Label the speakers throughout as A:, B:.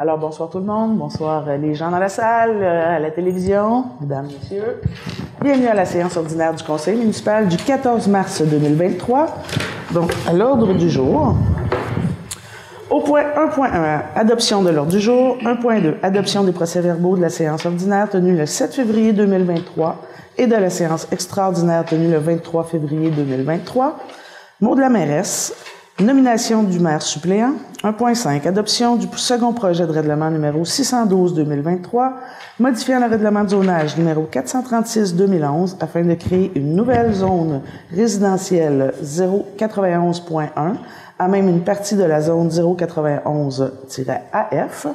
A: Alors, bonsoir tout le monde, bonsoir les gens dans la salle, à la télévision, mesdames, messieurs. Bienvenue à la séance ordinaire du Conseil municipal du 14 mars 2023. Donc, à l'ordre du jour, au point 1.1, adoption de l'ordre du jour. 1.2, adoption des procès-verbaux de la séance ordinaire tenue le 7 février 2023 et de la séance extraordinaire tenue le 23 février 2023. Mot de la mairesse. Nomination du maire suppléant. 1.5. Adoption du second projet de règlement numéro 612-2023, modifiant le règlement de zonage numéro 436-2011 afin de créer une nouvelle zone résidentielle 091.1 à même une partie de la zone 091-AF.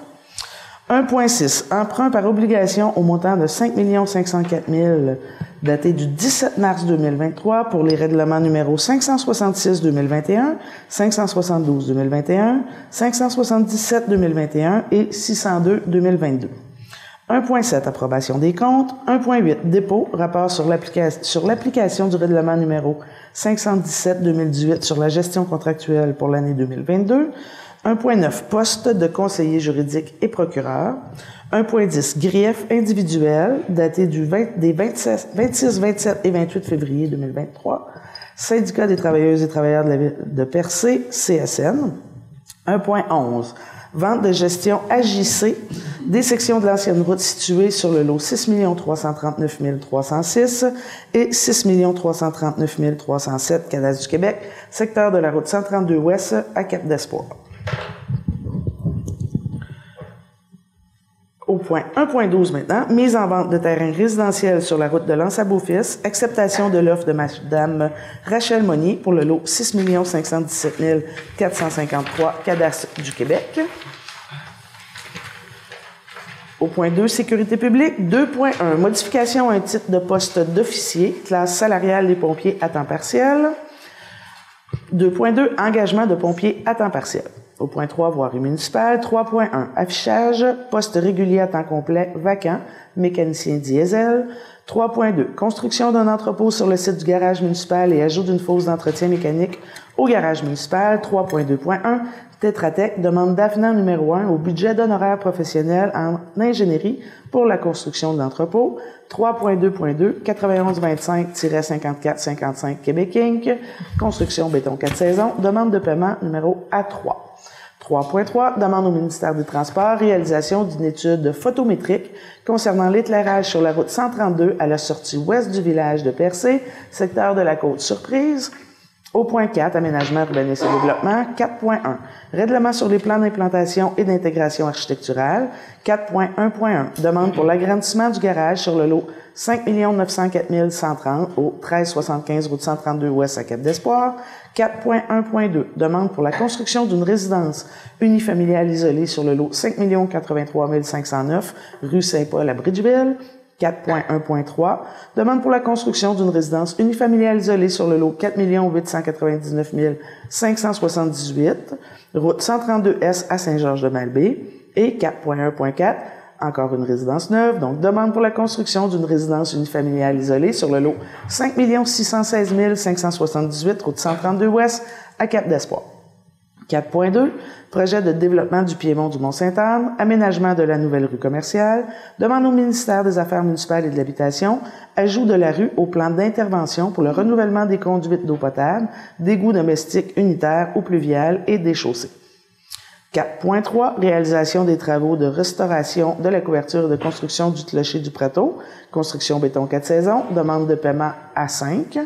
A: 1.6. Emprunt par obligation au montant de 5 504 000 daté du 17 mars 2023 pour les règlements numéro 566-2021, 572-2021, 577-2021 et 602-2022. 1.7. Approbation des comptes. 1.8. Dépôt. Rapport sur l'application du règlement numéro 517-2018 sur la gestion contractuelle pour l'année 2022. 1.9. Poste de conseiller juridique et procureur. 1.10. Grief individuel, daté des 26, 27 et 28 février 2023. Syndicat des travailleuses et travailleurs de la ville de Percé, CSN. 1.11. Vente de gestion AJC des sections de l'ancienne route situées sur le lot 6 339 306 et 6 339 307 Cadastre du Québec, secteur de la route 132 Ouest à Cap-d'Espoir. Au point 1.12 maintenant, mise en vente de terrain résidentiel sur la route de Lens à Beaufils, acceptation de l'offre de Mme Rachel Monnier pour le lot 6 517 453 Cadastre du Québec. Au point 2, sécurité publique. 2.1, modification à un titre de poste d'officier, classe salariale des pompiers à temps partiel. 2.2, engagement de pompiers à temps partiel. Au point 3, voirie municipale. 3.1, affichage, poste régulier à temps complet, vacant, mécanicien diesel. 3.2, construction d'un entrepôt sur le site du garage municipal et ajout d'une fosse d'entretien mécanique au garage municipal. 3.2.1, Tétratec, demande d'avenant numéro 1 au budget d'honoraires professionnels en ingénierie pour la construction de l'entrepôt. 3.2.2, 9125-5455 Québec Inc., construction béton 4 saisons, demande de paiement numéro A3. 3.3, demande au ministère des Transports, réalisation d'une étude photométrique concernant l'éclairage sur la route 132 à la sortie ouest du village de Percé, secteur de la Côte-Surprise. Au point 4, aménagement, urbanisme et développement. 4.1, règlement sur les plans d'implantation et d'intégration architecturale. 4.1.1, demande pour l'agrandissement du garage sur le lot 5 904 130 au 1375 route 132 Ouest à Cap-d'Espoir. 4.1.2, demande pour la construction d'une résidence unifamiliale isolée sur le lot 5 083 509 rue Saint-Paul à Bridgeville. 4.1.3, demande pour la construction d'une résidence unifamiliale isolée sur le lot 4 899 578, route 132S à Saint-Georges-de-Malbaie. Et 4.1.4, encore une résidence neuve, donc demande pour la construction d'une résidence unifamiliale isolée sur le lot 5 616 578, route 132 Ouest à Cap-d'Espoir. 4.2, projet de développement du Piémont du Mont-Sainte-Anne, aménagement de la nouvelle rue commerciale, demande au ministère des Affaires municipales et de l'Habitation, ajout de la rue au plan d'intervention pour le renouvellement des conduites d'eau potable, d'égouts domestiques unitaires ou pluviales et des chaussées. 4.3, réalisation des travaux de restauration de la couverture et de construction du clocher du Prateau, construction béton 4 saisons, demande de paiement A5.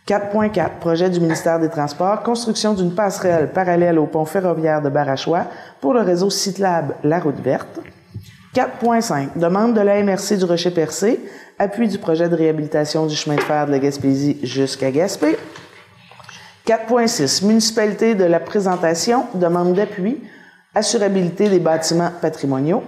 A: 4.4, projet du ministère des Transports, construction d'une passerelle parallèle au pont ferroviaire de Barachois pour le réseau Cyclable La Route Verte. 4.5, demande de la MRC du Rocher-Percé, appui du projet de réhabilitation du chemin de fer de la Gaspésie jusqu'à Gaspé. 4.6, municipalité de la présentation, demande d'appui, assurabilité des bâtiments patrimoniaux.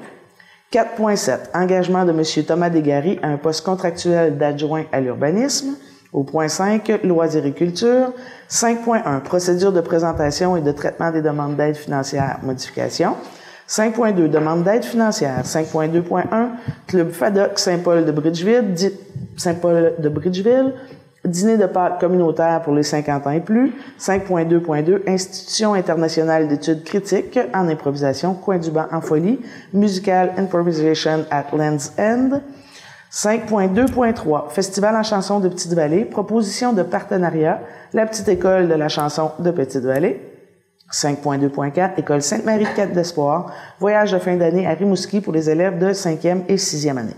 A: 4.7, engagement de M. Thomas Desgaris à un poste contractuel d'adjoint à l'urbanisme. Au point 5, loisirs et culture. 5.1, procédure de présentation et de traitement des demandes d'aide financière, modification. 5.2, demande d'aide financière. 5.2.1, Club FADOC Saint-Paul de Bridgeville, dit Saint-Paul de Bridgeville, Dîner de Pâques communautaire pour les 50 ans et plus. 5.2.2, Institution internationale d'études critiques en improvisation, Coin du banc en folie, Musical Improvisation at Land's End. 5.2.3, Festival en chanson de Petite-Vallée, proposition de partenariat, la petite école de la chanson de Petite-Vallée. 5.2.4, École Sainte-Marie de Cap-d'Espoir, voyage de fin d'année à Rimouski pour les élèves de 5e et 6e année.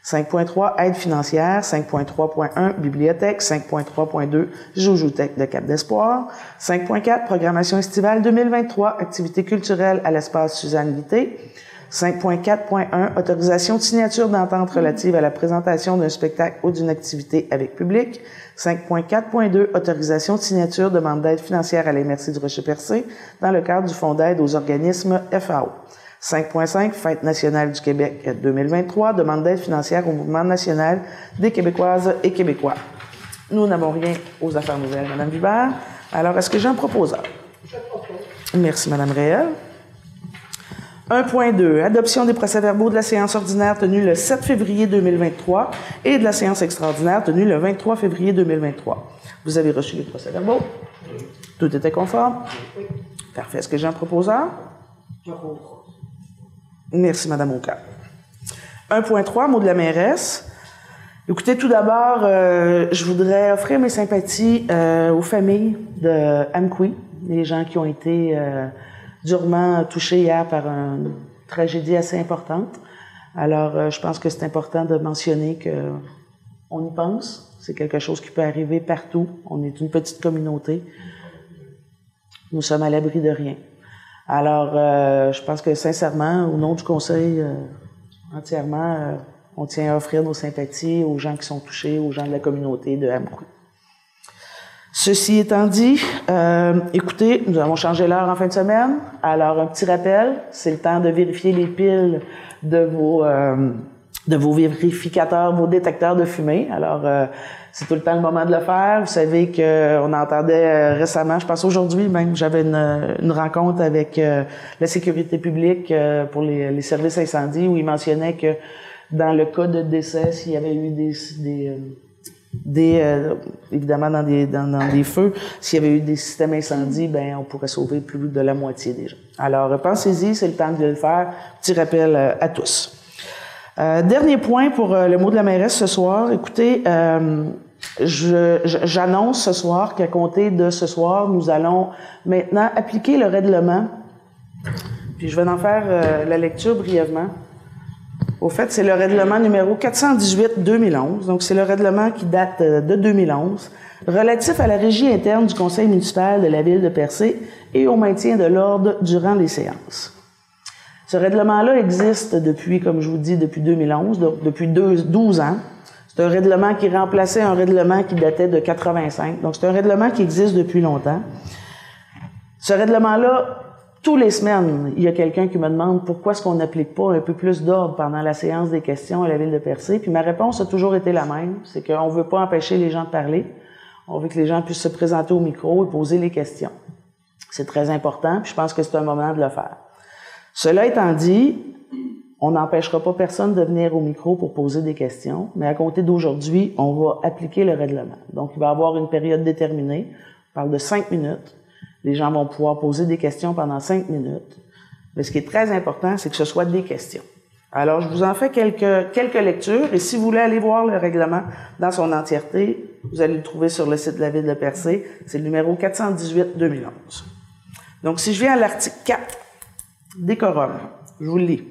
A: 5.3, aide financière. 5.3.1, bibliothèque. 5.3.2, Joujoutech de Cap-d'Espoir. 5.4, programmation estivale 2023, activités culturelles à l'espace Suzanne Guité. 5.4.1, autorisation de signature d'entente relative à la présentation d'un spectacle ou d'une activité avec public. 5.4.2, autorisation de signature demande d'aide financière à la MRC du Rocher-Percé dans le cadre du Fonds d'aide aux organismes FAO. 5.5, Fête nationale du Québec 2023, demande d'aide financière au Mouvement national des Québécoises et Québécois. Nous n'avons rien aux affaires nouvelles, Mme Vibert. Alors, est-ce que j'ai un proposeur?
B: Je propose.
A: Merci, Mme Réel. 1.2, adoption des procès-verbaux de la séance ordinaire tenue le 7 février 2023 et de la séance extraordinaire tenue le 23 février 2023. Vous avez reçu les procès-verbaux? Oui. Tout était conforme?
B: Oui.
A: Parfait. Est-ce que j'ai un proposeur?
B: J'approuve.
A: Merci, Mme Oka. 1.3, mot de la mairesse. Écoutez, tout d'abord, je voudrais offrir mes sympathies aux familles de Amqui, les gens qui ont été durement touchés hier par une tragédie assez importante. Alors, je pense que c'est important de mentionner qu'on y pense. C'est quelque chose qui peut arriver partout. On est une petite communauté. Nous sommes à l'abri de rien. Alors, je pense que sincèrement, au nom du Conseil entièrement, on tient à offrir nos sympathies aux gens qui sont touchés, aux gens de la communauté de Amqui. Ceci étant dit, écoutez, nous avons changé l'heure en fin de semaine. Alors, un petit rappel, c'est le temps de vérifier les piles de vos vérificateurs, vos détecteurs de fumée. Alors, c'est tout le temps le moment de le faire. Vous savez qu'on entendait récemment, je pense aujourd'hui même, j'avais une rencontre avec la sécurité publique pour les services incendies où ils mentionnaient que dans le cas de décès, s'il y avait eu évidemment dans des feux, s'il y avait eu des systèmes incendies, ben on pourrait sauver plus de la moitié des gens. Alors pensez-y, c'est le temps de le faire. Petit rappel à tous. Dernier point pour le mot de la mairesse ce soir. Écoutez, j'annonce ce soir qu'à compter de ce soir, nous allons maintenant appliquer le règlement. Puis je vais en faire la lecture brièvement. Au fait, c'est le règlement numéro 418-2011. Donc, c'est le règlement qui date de 2011, relatif à la régie interne du conseil municipal de la ville de Percé et au maintien de l'ordre durant les séances. Ce règlement-là existe depuis, comme je vous dis, depuis 2011, donc depuis 12 ans. C'est un règlement qui remplaçait un règlement qui datait de 85. Donc, c'est un règlement qui existe depuis longtemps. Ce règlement-là, tous les semaines, il y a quelqu'un qui me demande pourquoi est-ce qu'on n'applique pas un peu plus d'ordre pendant la séance des questions à la ville de Percé. Puis ma réponse a toujours été la même, c'est qu'on ne veut pas empêcher les gens de parler. On veut que les gens puissent se présenter au micro et poser les questions. C'est très important, puis je pense que c'est un moment de le faire. Cela étant dit, on n'empêchera pas personne de venir au micro pour poser des questions, mais à compter d'aujourd'hui, on va appliquer le règlement. Donc, il va y avoir une période déterminée. On parle de 5 minutes. Les gens vont pouvoir poser des questions pendant 5 minutes. Mais ce qui est très important, c'est que ce soit des questions. Alors, je vous en fais quelques lectures. Et si vous voulez aller voir le règlement dans son entièreté, vous allez le trouver sur le site de la ville de Percé. C'est le numéro 418-2011. Donc, si je viens à l'article 4, décorum, je vous le lis.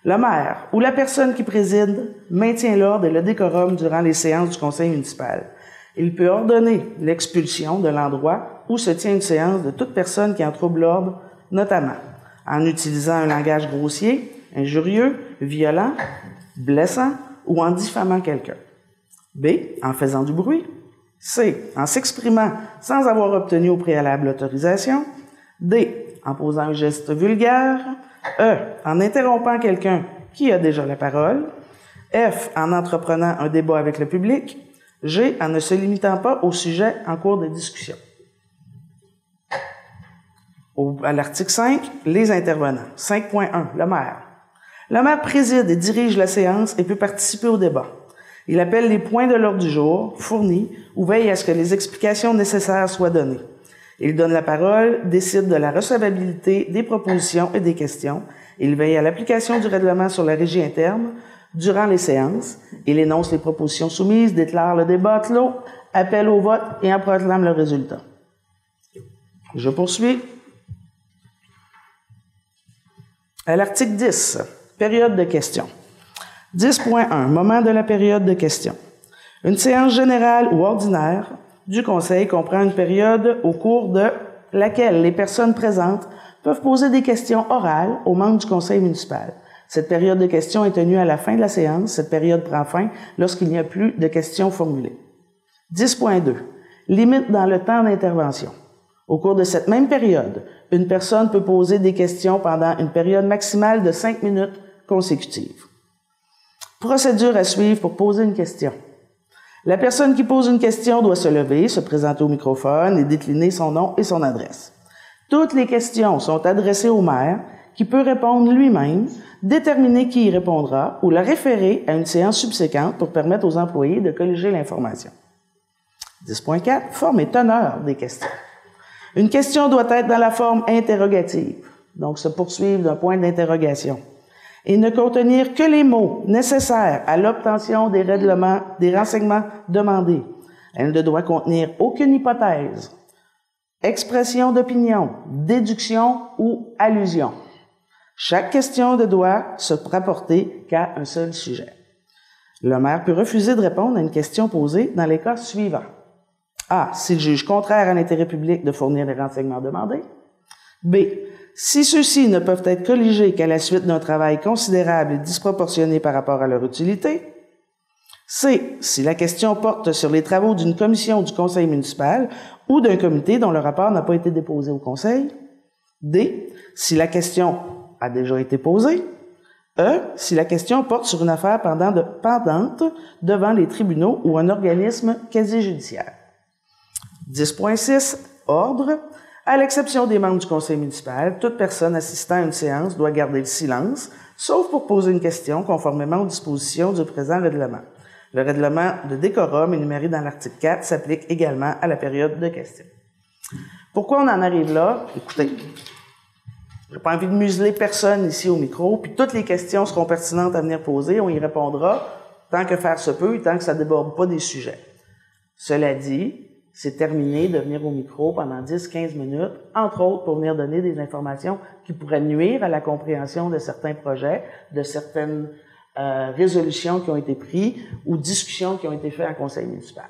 A: Le maire ou la personne qui préside maintient l'ordre et le décorum durant les séances du conseil municipal. Il peut ordonner l'expulsion de l'endroit où se tient une séance de toute personne qui en trouble l'ordre, notamment en utilisant un langage grossier, injurieux, violent, blessant ou en diffamant quelqu'un. B. En faisant du bruit. C. En s'exprimant sans avoir obtenu au préalable l'autorisation. D. En posant un geste vulgaire. E. En interrompant quelqu'un qui a déjà la parole. F. En entreprenant un débat avec le public. G. En ne se limitant pas au sujet en cours de discussion. À l'article 5, les intervenants. 5.1, le maire. Le maire préside et dirige la séance et peut participer au débat. Il appelle les points de l'ordre du jour fournis ou veille à ce que les explications nécessaires soient données. Il donne la parole, décide de la recevabilité des propositions et des questions. Il veille à l'application du règlement sur la régie interne durant les séances. Il énonce les propositions soumises, déclare le débat clos, appelle au vote et en proclame le résultat. Je poursuis. À l'article 10, période de questions. 10.1, moment de la période de questions. Une séance générale ou ordinaire du Conseil comprend une période au cours de laquelle les personnes présentes peuvent poser des questions orales aux membres du Conseil municipal. Cette période de questions est tenue à la fin de la séance. Cette période prend fin lorsqu'il n'y a plus de questions formulées. 10.2, limite dans le temps d'intervention. Au cours de cette même période, une personne peut poser des questions pendant une période maximale de 5 minutes consécutives. Procédure à suivre pour poser une question. La personne qui pose une question doit se lever, se présenter au microphone et décliner son nom et son adresse. Toutes les questions sont adressées au maire, qui peut répondre lui-même, déterminer qui y répondra ou la référer à une séance subséquente pour permettre aux employés de colliger l'information. 10.4, forme et teneur des questions. Une question doit être dans la forme interrogative, donc se poursuivre d'un point d'interrogation, et ne contenir que les mots nécessaires à l'obtention des renseignements demandés. Elle ne doit contenir aucune hypothèse, expression d'opinion, déduction ou allusion. Chaque question ne doit se rapporter qu'à un seul sujet. Le maire peut refuser de répondre à une question posée dans les cas suivants. A. S'il juge contraire à l'intérêt public de fournir les renseignements demandés. B. Si ceux-ci ne peuvent être colligés qu'à la suite d'un travail considérable et disproportionné par rapport à leur utilité. C. Si la question porte sur les travaux d'une commission du conseil municipal ou d'un comité dont le rapport n'a pas été déposé au conseil. D. Si la question a déjà été posée. E. Si la question porte sur une affaire pendante devant les tribunaux ou un organisme quasi-judiciaire. 10.6. Ordre. À l'exception des membres du conseil municipal, toute personne assistant à une séance doit garder le silence, sauf pour poser une question conformément aux dispositions du présent règlement. Le règlement de décorum énuméré dans l'article 4 s'applique également à la période de questions. Pourquoi on en arrive là? Écoutez, j'ai pas envie de museler personne ici au micro, puis toutes les questions seront pertinentes à venir poser, on y répondra tant que faire se peut et tant que ça ne déborde pas des sujets. Cela dit, c'est terminé de venir au micro pendant 10-15 minutes, entre autres pour venir donner des informations qui pourraient nuire à la compréhension de certains projets, de certaines résolutions qui ont été prises ou discussions qui ont été faites en conseil municipal.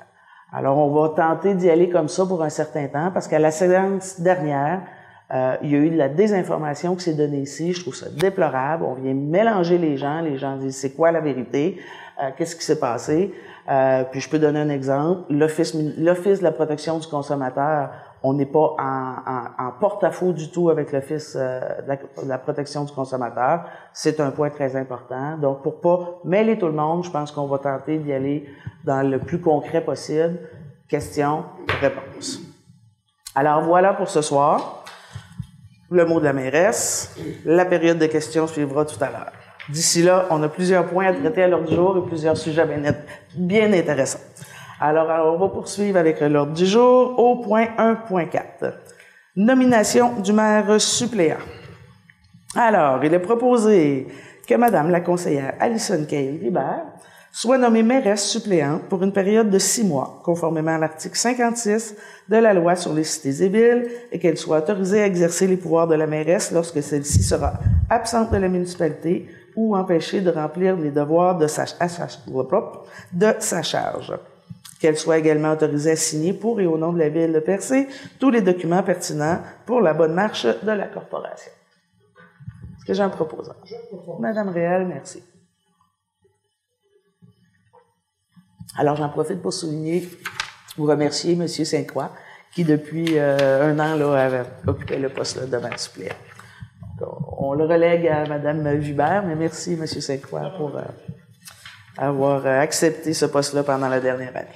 A: Alors, on va tenter d'y aller comme ça pour un certain temps, parce qu'à la séance dernière, il y a eu de la désinformation qui s'est donnée ici. Je trouve ça déplorable. On vient mélanger les gens disent c'est quoi la vérité, qu'est-ce qui s'est passé. Puis je peux donner un exemple. L'Office de la protection du consommateur, on n'est pas en porte-à-faux du tout avec l'Office de la protection du consommateur. C'est un point très important. Donc, pour pas mêler tout le monde, je pense qu'on va tenter d'y aller dans le plus concret possible. Questions, réponses. Alors, voilà pour ce soir. Le mot de la mairesse. La période de questions suivra tout à l'heure. D'ici là, on a plusieurs points à traiter à l'ordre du jour et plusieurs sujets bien intéressants. Alors, on va poursuivre avec l'ordre du jour au point 1.4. Nomination du maire suppléant. Alors, il est proposé que Madame la conseillère Alison Cahill-Ribert soit nommée mairesse suppléante pour une période de 6 mois, conformément à l'article 56 de la loi sur les cités et villes, et qu'elle soit autorisée à exercer les pouvoirs de la mairesse lorsque celle-ci sera absente de la municipalité ou empêchée de remplir les devoirs de sa charge. Qu'elle soit également autorisée à signer pour et au nom de la ville de Percé tous les documents pertinents pour la bonne marche de la corporation. Est-ce que j'en propose? Madame Réal, merci. Alors, j'en profite pour souligner, vous remercier M. Sainte-Croix, qui depuis un an là, avait occupé le poste de maire suppléant. On le relègue à Mme Vibert, mais merci M. Sainte-Croix pour avoir accepté ce poste-là pendant la dernière année.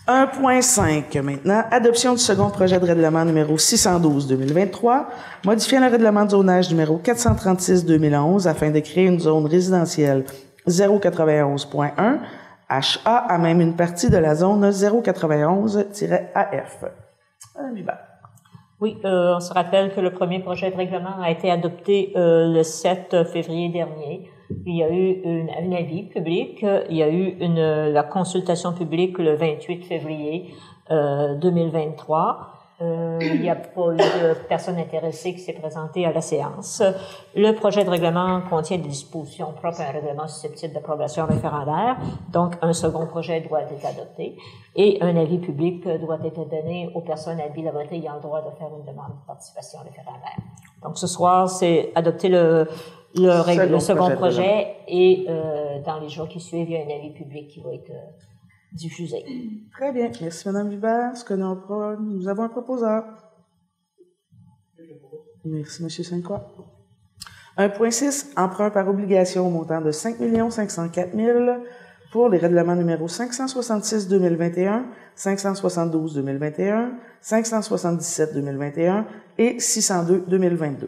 A: 1.5 maintenant, adoption du second projet de règlement numéro 612-2023, modifiant le règlement de zonage numéro 436-2011 afin de créer une zone résidentielle 091.1, HA a même une partie de la zone 091-AF. Madame Hubert.
B: Oui, on se rappelle que le premier projet de règlement a été adopté le 7 février dernier. Il y a eu un avis public, il y a eu la consultation publique le 28 février 2023. Il n'y a pas eu de personne intéressée qui s'est présentée à la séance. Le projet de règlement contient des dispositions propres à un règlement susceptible d'approbation référendaire. Donc, un second projet doit être adopté et un avis public doit être donné aux personnes habiles à voter ayant le droit de faire une demande de participation référendaire. Donc, ce soir, c'est adopter le second projet et dans les jours qui suivent, il y a un avis public qui va être diffusé.
A: Très bien. Merci, Mme Hubert. Nous avons un proposeur. Merci, M. Sainte-Croix. 1.6. Emprunt par obligation au montant de 5 504 000 pour les règlements numéro 566-2021, 572-2021, 577-2021 et 602-2022.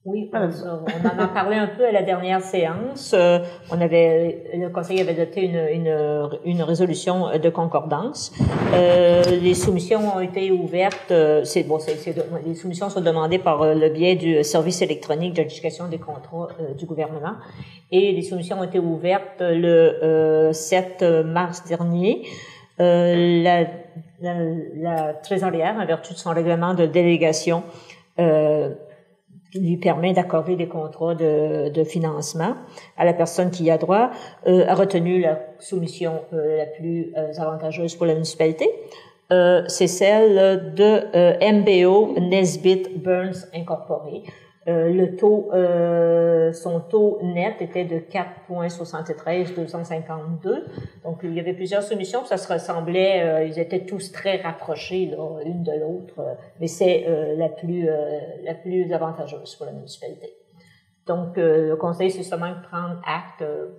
B: Oui, on en a parlé un peu à la dernière séance. Le Conseil avait adopté une résolution de concordance. Les soumissions ont été ouvertes. Les soumissions sont demandées par le biais du service électronique d'adjudication des contrats du gouvernement. Et les soumissions ont été ouvertes le 7 mars dernier. La trésorière, en vertu de son règlement de délégation, lui permet d'accorder des contrats de financement à la personne qui y a droit, a retenu la soumission la plus avantageuse pour la municipalité. C'est celle de MBO Nesbitt Burns Incorporé. Son taux net était de 4,73 252. Donc, il y avait plusieurs soumissions, ça se ressemblait, ils étaient tous très rapprochés, là, une de l'autre, mais c'est la plus avantageuse pour la municipalité. Donc, le Conseil, c'est seulement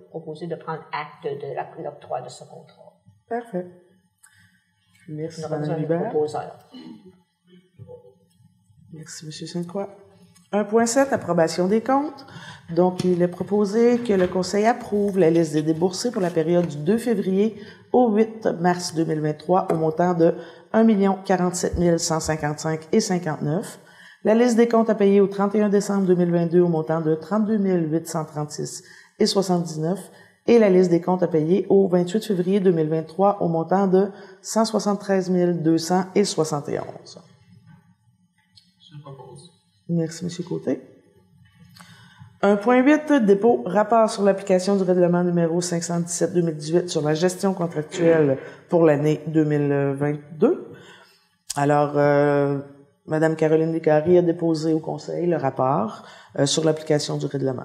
B: proposer de prendre acte de l'octroi de ce contrat.
A: Parfait. Merci,
B: Mme Hubert.
A: Merci, M. Sainte-Croix. 1.7, approbation des comptes. Donc, il est proposé que le Conseil approuve la liste des déboursés pour la période du 2 février au 8 mars 2023 au montant de 1 047 155,59 $. La liste des comptes à payer au 31 décembre 2022 au montant de 32 836,79 $ et la liste des comptes à payer au 28 février 2023 au montant de 173 200,71 $. Merci, M. Côté. 1.8, dépôt, rapport sur l'application du règlement numéro 517-2018 sur la gestion contractuelle pour l'année 2022. Alors, Mme Caroline Descaries a déposé au Conseil le rapport sur l'application du règlement.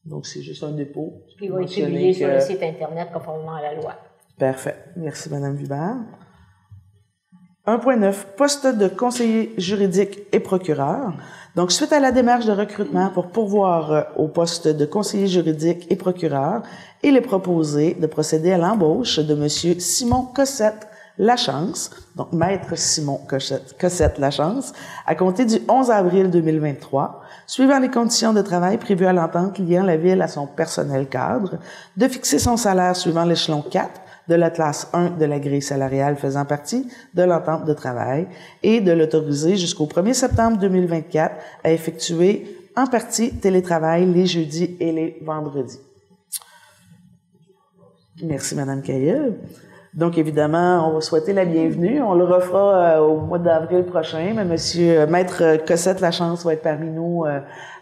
A: Donc, c'est juste un dépôt.
B: Puis il va être publié sur le site Internet conformément à la loi.
A: Parfait. Merci, Mme Hubert. 1.9, poste de conseiller juridique et procureur. Donc, suite à la démarche de recrutement pour pourvoir au poste de conseiller juridique et procureur, il est proposé de procéder à l'embauche de M. Simon Cossette-Lachance, donc Maître Simon Cossette-Lachance, à compter du 11 avril 2023, suivant les conditions de travail prévues à l'entente liant la Ville à son personnel cadre, de fixer son salaire suivant l'échelon 4, de la classe 1 de la grille salariale faisant partie de l'entente de travail et de l'autoriser jusqu'au 1er septembre 2024 à effectuer en partie télétravail les jeudis et les vendredis. Merci, Mme Cahill. Donc, évidemment, on va souhaiter la bienvenue. On le refera au mois d'avril prochain, mais Maître Cossette-Lachance va être parmi nous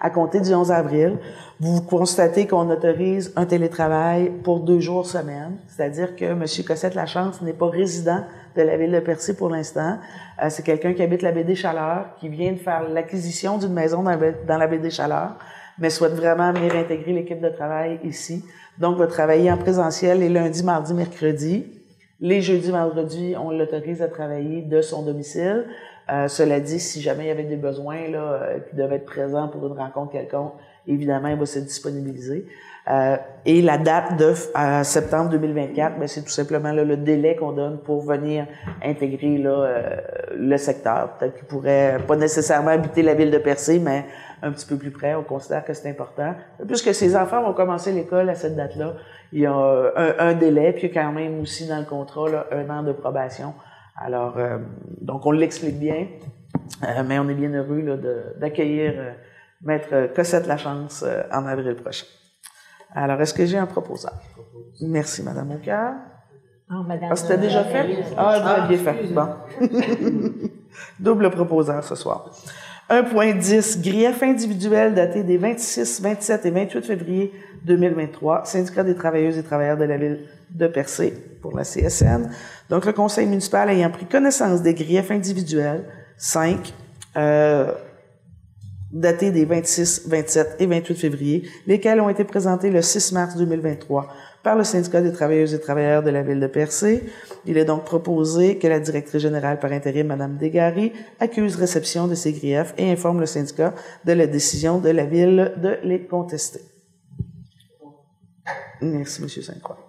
A: à compter du 11 avril. Vous constatez qu'on autorise un télétravail pour 2 jours semaine, c'est-à-dire que M. Cossette-Lachance n'est pas résident de la Ville de Percé pour l'instant. C'est quelqu'un qui habite la baie des Chaleurs, qui vient de faire l'acquisition d'une maison dans la baie des Chaleurs, mais souhaite vraiment venir intégrer l'équipe de travail ici. Donc, va travailler en présentiel les lundis, mardis, mercredis. Les jeudis, vendredis, on l'autorise à travailler de son domicile. Cela dit, si jamais il y avait des besoins là, qui devaient être présents pour une rencontre quelconque, évidemment, il va se disponibiliser. Et la date de septembre 2024, ben, c'est tout simplement là, le délai qu'on donne pour venir intégrer là, le secteur. Peut-être qu'ils pourraient pas nécessairement habiter la ville de Percé, mais un petit peu plus près. On considère que c'est important. Puisque ces enfants vont commencer l'école à cette date-là, il y a un délai, puis il y a quand même aussi dans le contrat là, 1 an de probation. Alors, donc on l'explique bien, mais on est bien heureux là, d'accueillir Maître Cossette Lachance en avril prochain. Alors, est-ce que j'ai un proposeur? Merci, Madame Aucard.
B: Madame,
A: c'était déjà fait? Vous l'aviez fait. Bon. Double proposeur ce soir. 1.10, grief individuel daté des 26, 27 et 28 février 2023, Syndicat des travailleuses et travailleurs de la ville de Percé pour la CSN. Donc, le conseil municipal ayant pris connaissance des griefs individuels, 5, datés des 26, 27 et 28 février, lesquels ont été présentés le 6 mars 2023 par le Syndicat des travailleuses et travailleurs de la ville de Percé. Il est donc proposé que la directrice générale par intérim, Mme Desgaris, accuse réception de ces griefs et informe le syndicat de la décision de la ville de les contester. Merci, M. Sainte-Croix.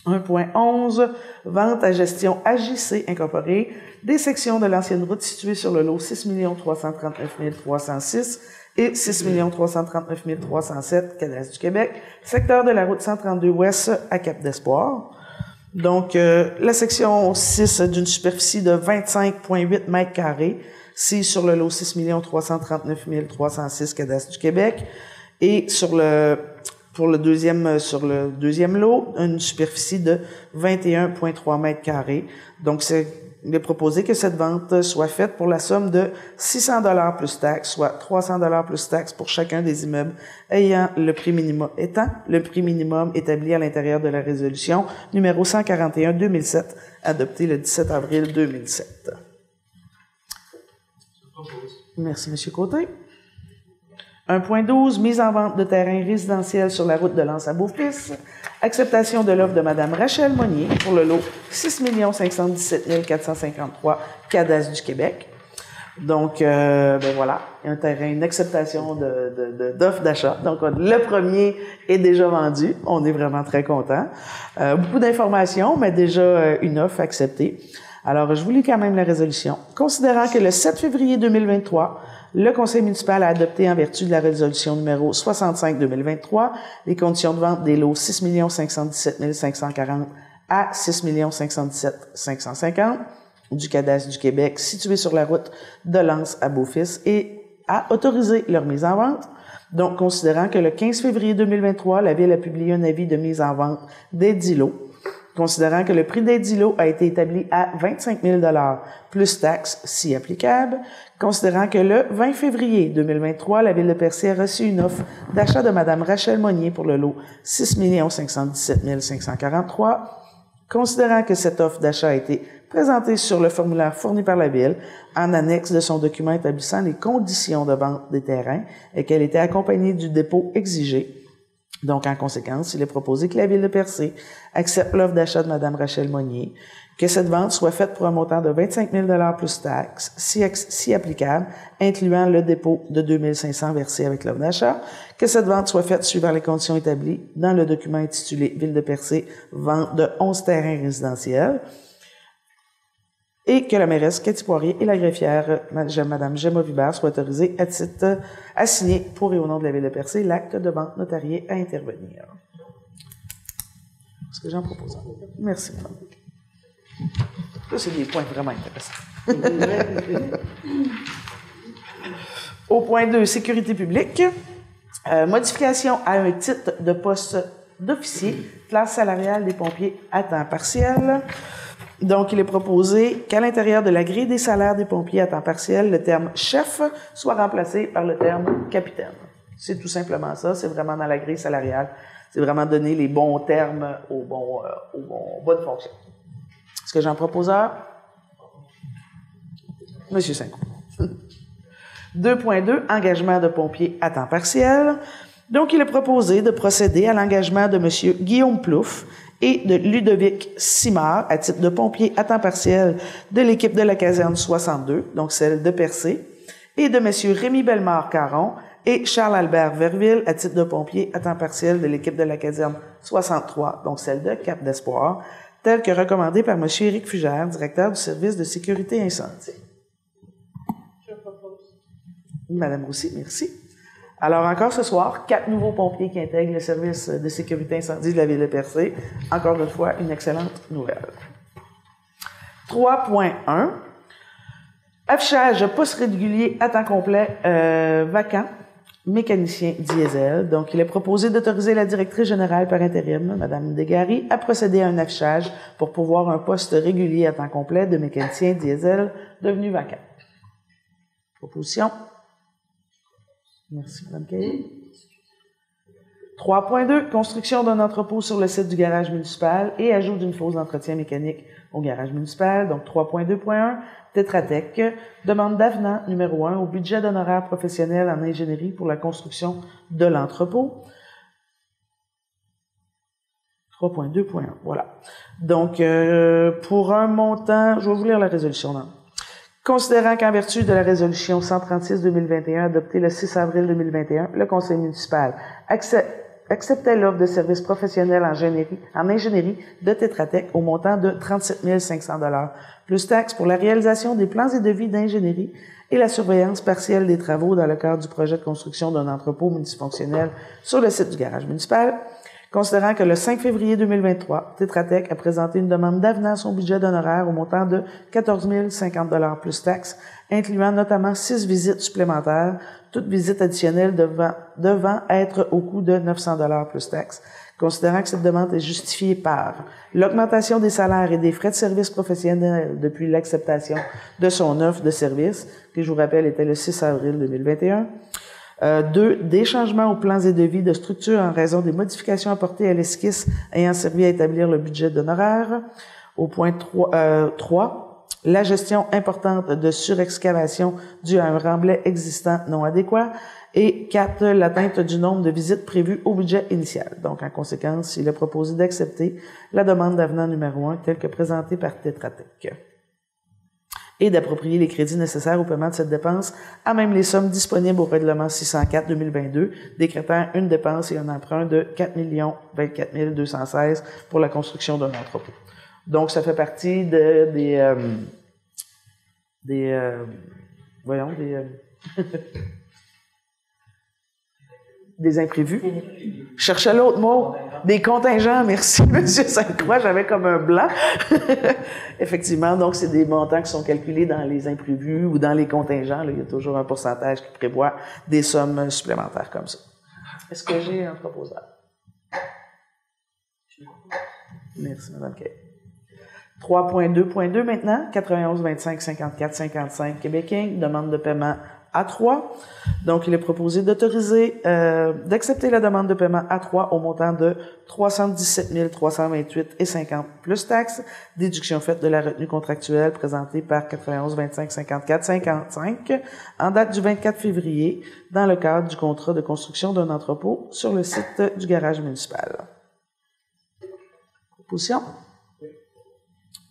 A: 1.11, vente à gestion AJC incorporée des sections de l'ancienne route situées sur le lot 6 339 306 et 6 339 307, Cadastre du Québec, secteur de la route 132 ouest à Cap d'Espoir. Donc, la section 6 d'une superficie de 25,8 mètres carrés, c'est sur le lot 6 339 306, Cadastre du Québec, et sur le deuxième lot, une superficie de 21,3 mètres carrés. Donc, il est proposé que cette vente soit faite pour la somme de 600 $ plus taxes, soit 300 $ plus taxes pour chacun des immeubles étant le prix minimum établi à l'intérieur de la résolution numéro 141/2007, adoptée le 17 avril 2007. Merci, M. Côté. 1.12, mise en vente de terrain résidentiel sur la route de Lens à Beaufils. Acceptation de l'offre de Mme Rachel Monnier pour le lot 6 517 453, Cadastre du Québec. Donc, voilà, un terrain, une acceptation d'offre d'achat. Donc, le premier est déjà vendu. On est vraiment très contents. Beaucoup d'informations, mais déjà une offre acceptée. Alors, je vous lis quand même la résolution. Considérant que le 7 février 2023, le conseil municipal a adopté en vertu de la résolution numéro 65/2023 les conditions de vente des lots 6 517 540 à 6 517 550 du Cadastre du Québec situés sur la route de Lens à Beaufils et a autorisé leur mise en vente. Donc, considérant que le 15 février 2023, la Ville a publié un avis de mise en vente des 10 lots, considérant que le prix des 10 lots a été établi à 25 000 $ plus taxes, si applicable, considérant que le 20 février 2023, la Ville de Percé a reçu une offre d'achat de Mme Rachel Monnier pour le lot 6 517 543, considérant que cette offre d'achat a été présentée sur le formulaire fourni par la Ville en annexe de son document établissant les conditions de vente des terrains et qu'elle était accompagnée du dépôt exigé. Donc, en conséquence, il est proposé que la Ville de Percé accepte l'offre d'achat de Mme Rachel Monnier, que cette vente soit faite pour un montant de 25 000 $ plus taxes, si applicable, incluant le dépôt de 2 500 versé avec l'offre d'achat, que cette vente soit faite suivant les conditions établies dans le document intitulé Ville de Percé, vente de 11 terrains résidentiels, et que la mairesse Cathy Poirier et la greffière Mme Gemma Vibert soient autorisées à signer pour et au nom de la Ville de Percé l'acte de vente notarié à intervenir. Est-ce que j'en propose un? Merci, madame. Ça, c'est des points vraiment intéressants. Au point 2, sécurité publique. Modification à un titre de poste d'officier, classe salariale des pompiers à temps partiel. Donc, il est proposé qu'à l'intérieur de la grille des salaires des pompiers à temps partiel, le terme « chef » soit remplacé par le terme « capitaine ». C'est tout simplement ça. C'est vraiment dans la grille salariale. C'est vraiment donner les bons termes aux bonnes fonctions. Est-ce que j'en propose un? Monsieur Saint-Croix. 2.2, engagement de pompiers à temps partiel. Donc, il est proposé de procéder à l'engagement de M. Guillaume Plouffe et de Ludovic Simard à titre de pompier à temps partiel de l'équipe de la caserne 62, donc celle de Percé, et de M. Rémi Bellemare-Caron et Charles-Albert Verville à titre de pompier à temps partiel de l'équipe de la caserne 63, donc celle de Cap d'Espoir, tel que recommandé par M. Éric Fugère, directeur du service de sécurité incendie. Je propose. Madame Roussy, merci. Alors, encore ce soir, 4 nouveaux pompiers qui intègrent le service de sécurité incendie de la ville de Percé. Encore une fois, une excellente nouvelle. 3.1. Affichage poste régulier à temps complet vacant, mécanicien diesel. Donc, il est proposé d'autoriser la directrice générale par intérim, Mme Desgaris, à procéder à un affichage pour pourvoir un poste régulier à temps complet de mécanicien diesel devenu vacant. Proposition. Merci, Mme Caillé. 3.2. Construction d'un entrepôt sur le site du garage municipal et ajout d'une fosse d'entretien mécanique au garage municipal. Donc, 3.2.1. Tétratec. Demande d'avenant numéro 1 au budget d'honoraires professionnels en ingénierie pour la construction de l'entrepôt. 3.2.1. Voilà. Donc, pour un montant, je vais vous lire la résolution. Non? Considérant qu'en vertu de la résolution 136-2021 adoptée le 6 avril 2021, le conseil municipal acceptait l'offre de services professionnels en ingénierie de Tétratec au montant de 37 500 $, plus taxes pour la réalisation des plans et devis d'ingénierie et la surveillance partielle des travaux dans le cadre du projet de construction d'un entrepôt multifonctionnel sur le site du garage municipal. Considérant que le 5 février 2023, Tétratec a présenté une demande d'avenant à son budget d'honoraires au montant de 14 050 $ plus taxes, incluant notamment 6 visites supplémentaires, toute visite additionnelle devant être au coût de 900 $ plus taxes. Considérant que cette demande est justifiée par l'augmentation des salaires et des frais de service professionnels depuis l'acceptation de son offre de service, qui, je vous rappelle, était le 6 avril 2021, 2. Des changements aux plans et devis de structure en raison des modifications apportées à l'esquisse ayant servi à établir le budget d'honoraires. Au point 3. La gestion importante de surexcavation due à un remblai existant non adéquat. Et 4. L'atteinte du nombre de visites prévues au budget initial. Donc, en conséquence, il est proposé d'accepter la demande d'avenant numéro 1 telle que présentée par Tétratec et d'approprier les crédits nécessaires au paiement de cette dépense, à même les sommes disponibles au règlement 604-2022, décrétant une dépense et un emprunt de 4 024 216 pour la construction d'un entrepôt. Donc, ça fait partie des imprévus. Je cherchais l'autre mot. Des contingents, merci, M. Sainte-Croix, j'avais comme un blanc. Effectivement, donc c'est des montants qui sont calculés dans les imprévus ou dans les contingents. Là, il y a toujours un pourcentage qui prévoit des sommes supplémentaires comme ça. Est-ce que j'ai un proposal? Merci, Mme Kay. 3.2.2 maintenant, 91 25 54 55 Québec Inc., demande de paiement A3. Donc, il est proposé d'autoriser, d'accepter la demande de paiement A3 au montant de 317 328 et 50 plus taxes, déduction faite de la retenue contractuelle présentée par 91 25 54 55 en date du 24 février dans le cadre du contrat de construction d'un entrepôt sur le site du garage municipal. Proposition?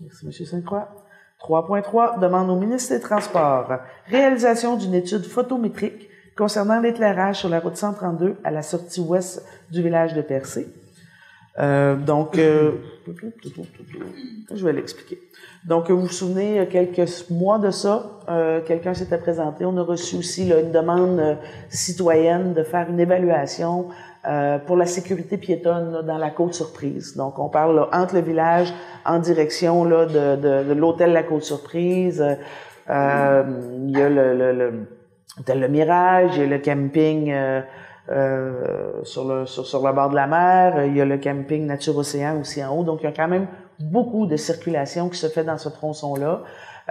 A: Merci, M. Sainte-Croix. 3.3. Demande au ministre des Transports réalisation d'une étude photométrique concernant l'éclairage sur la route 132 à la sortie ouest du village de Percé. Je vais l'expliquer. Donc, vous vous souvenez, il y a quelques mois de ça, quelqu'un s'était présenté. On a reçu aussi là, une demande citoyenne de faire une évaluation pour la sécurité piétonne là, dans la Côte-Surprise. Donc, on parle là, entre le village en direction là, de l'hôtel La Côte-Surprise. Il y a le Mirage, il y a le camping sur le bord de la mer, il y a le camping Nature Océan aussi en haut. Donc, il y a quand même beaucoup de circulation qui se fait dans ce tronçon-là.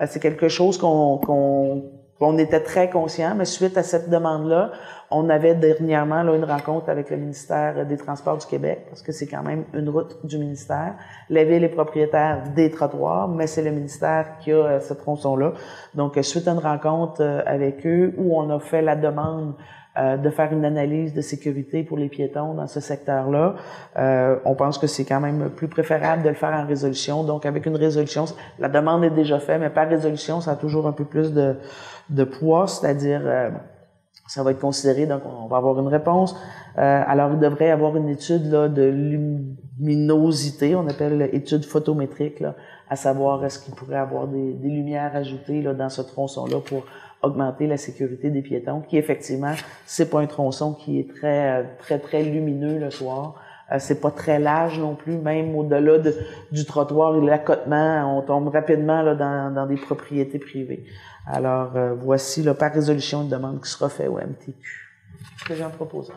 A: C'est quelque chose qu'on était très conscient, mais suite à cette demande-là, on avait dernièrement là, une rencontre avec le ministère des Transports du Québec, parce que c'est quand même une route du ministère. La ville est propriétaire des trottoirs, mais c'est le ministère qui a ce tronçon-là. Donc, suite à une rencontre avec eux, où on a fait la demande de faire une analyse de sécurité pour les piétons dans ce secteur-là. On pense que c'est quand même plus préférable de le faire en résolution. Donc, avec une résolution, la demande est déjà faite, mais par résolution, ça a toujours un peu plus de poids, c'est-à-dire Ça va être considéré, donc on va avoir une réponse. Alors, il devrait y avoir une étude là, de luminosité, on appelle étude photométrique, là, à savoir est-ce qu'il pourrait avoir des lumières ajoutées là, dans ce tronçon-là pour augmenter la sécurité des piétons, qui effectivement, c'est pas un tronçon qui est très lumineux le soir. C'est pas très large non plus, même au-delà du trottoir et de l'accotement, on tombe rapidement là, dans des propriétés privées. Alors, voici là, par résolution une demande qui sera faite au MTQ. Ce que j'en propose.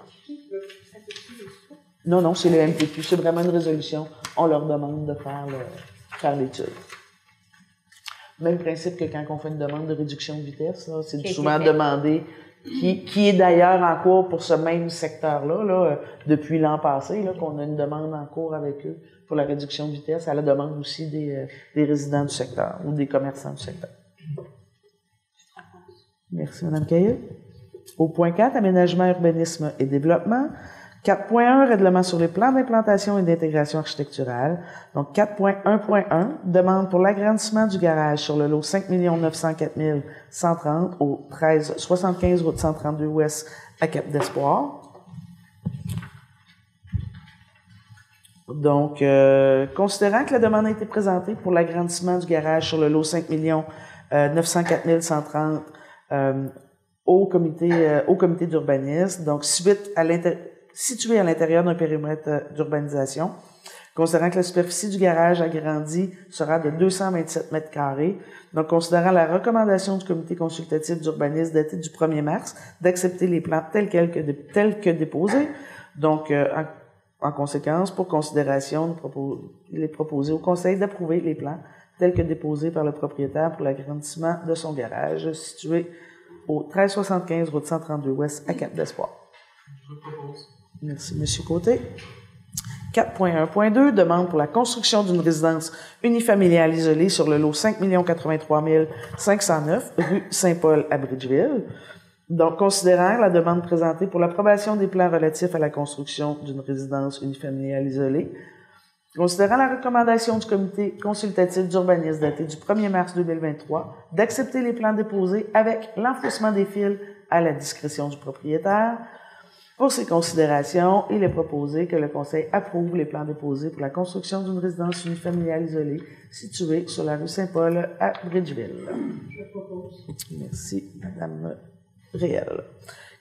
A: Non, c'est le MTQ, c'est vraiment une résolution. On leur demande de faire l'étude. Même principe que quand on fait une demande de réduction de vitesse, là, c'est souvent demandé, qui est d'ailleurs en cours pour ce même secteur-là, là, depuis l'an passé, là, qu'on a une demande en cours avec eux pour la réduction de vitesse, à la demande aussi des résidents du secteur ou des commerçants du secteur. Merci, Mme Caillé. Au point 4, aménagement, urbanisme et développement. 4.1, règlement sur les plans d'implantation et d'intégration architecturale. Donc, 4.1.1, demande pour l'agrandissement du garage sur le lot 5 904 130 au 1375 route 132 Ouest à Cap-d'Espoir. Donc, considérant que la demande a été présentée pour l'agrandissement du garage sur le lot 5 904 130 au comité d'urbanisme, donc situé à l'intérieur d'un périmètre d'urbanisation, considérant que la superficie du garage agrandie sera de 227 mètres carrés, donc considérant la recommandation du comité consultatif d'urbanisme datée du 1er mars d'accepter les plans tels que déposés, donc en conséquence, pour considération, il est proposé au conseil d'approuver les plans tels que déposés par le propriétaire pour l'agrandissement de son garage situé au 1375 route 132 Ouest à Cap-d'Espoir.
C: Je propose.
A: Merci, M. Côté. 4.1.2, demande pour la construction d'une résidence unifamiliale isolée sur le lot 5 083 509 rue Saint-Paul à Bridgeville. Donc, considérant la demande présentée pour l'approbation des plans relatifs à la construction d'une résidence unifamiliale isolée, considérant la recommandation du comité consultatif d'urbanisme daté du 1er mars 2023 d'accepter les plans déposés avec l'enfouissement des fils à la discrétion du propriétaire, pour ces considérations, il est proposé que le Conseil approuve les plans déposés pour la construction d'une résidence unifamiliale isolée située sur la rue Saint-Paul à Bridgeville.
C: Je propose.
A: Merci, Mme Réel.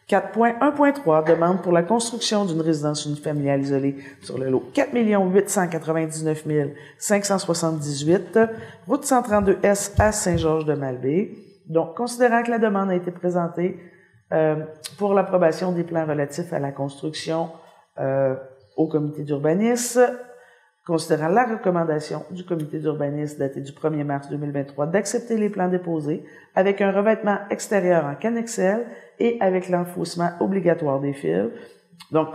A: 4.1.3, demande pour la construction d'une résidence unifamiliale isolée sur le lot 4 899 578, route 132S à Saint-Georges-de-Malbaie. Donc, considérant que la demande a été présentée pour l'approbation des plans relatifs à la construction au comité d'urbanisme, considérant la recommandation du comité d'urbanisme datée du 1er mars 2023 d'accepter les plans déposés avec un revêtement extérieur en cannexelle et avec l'enfouissement obligatoire des fils. Donc,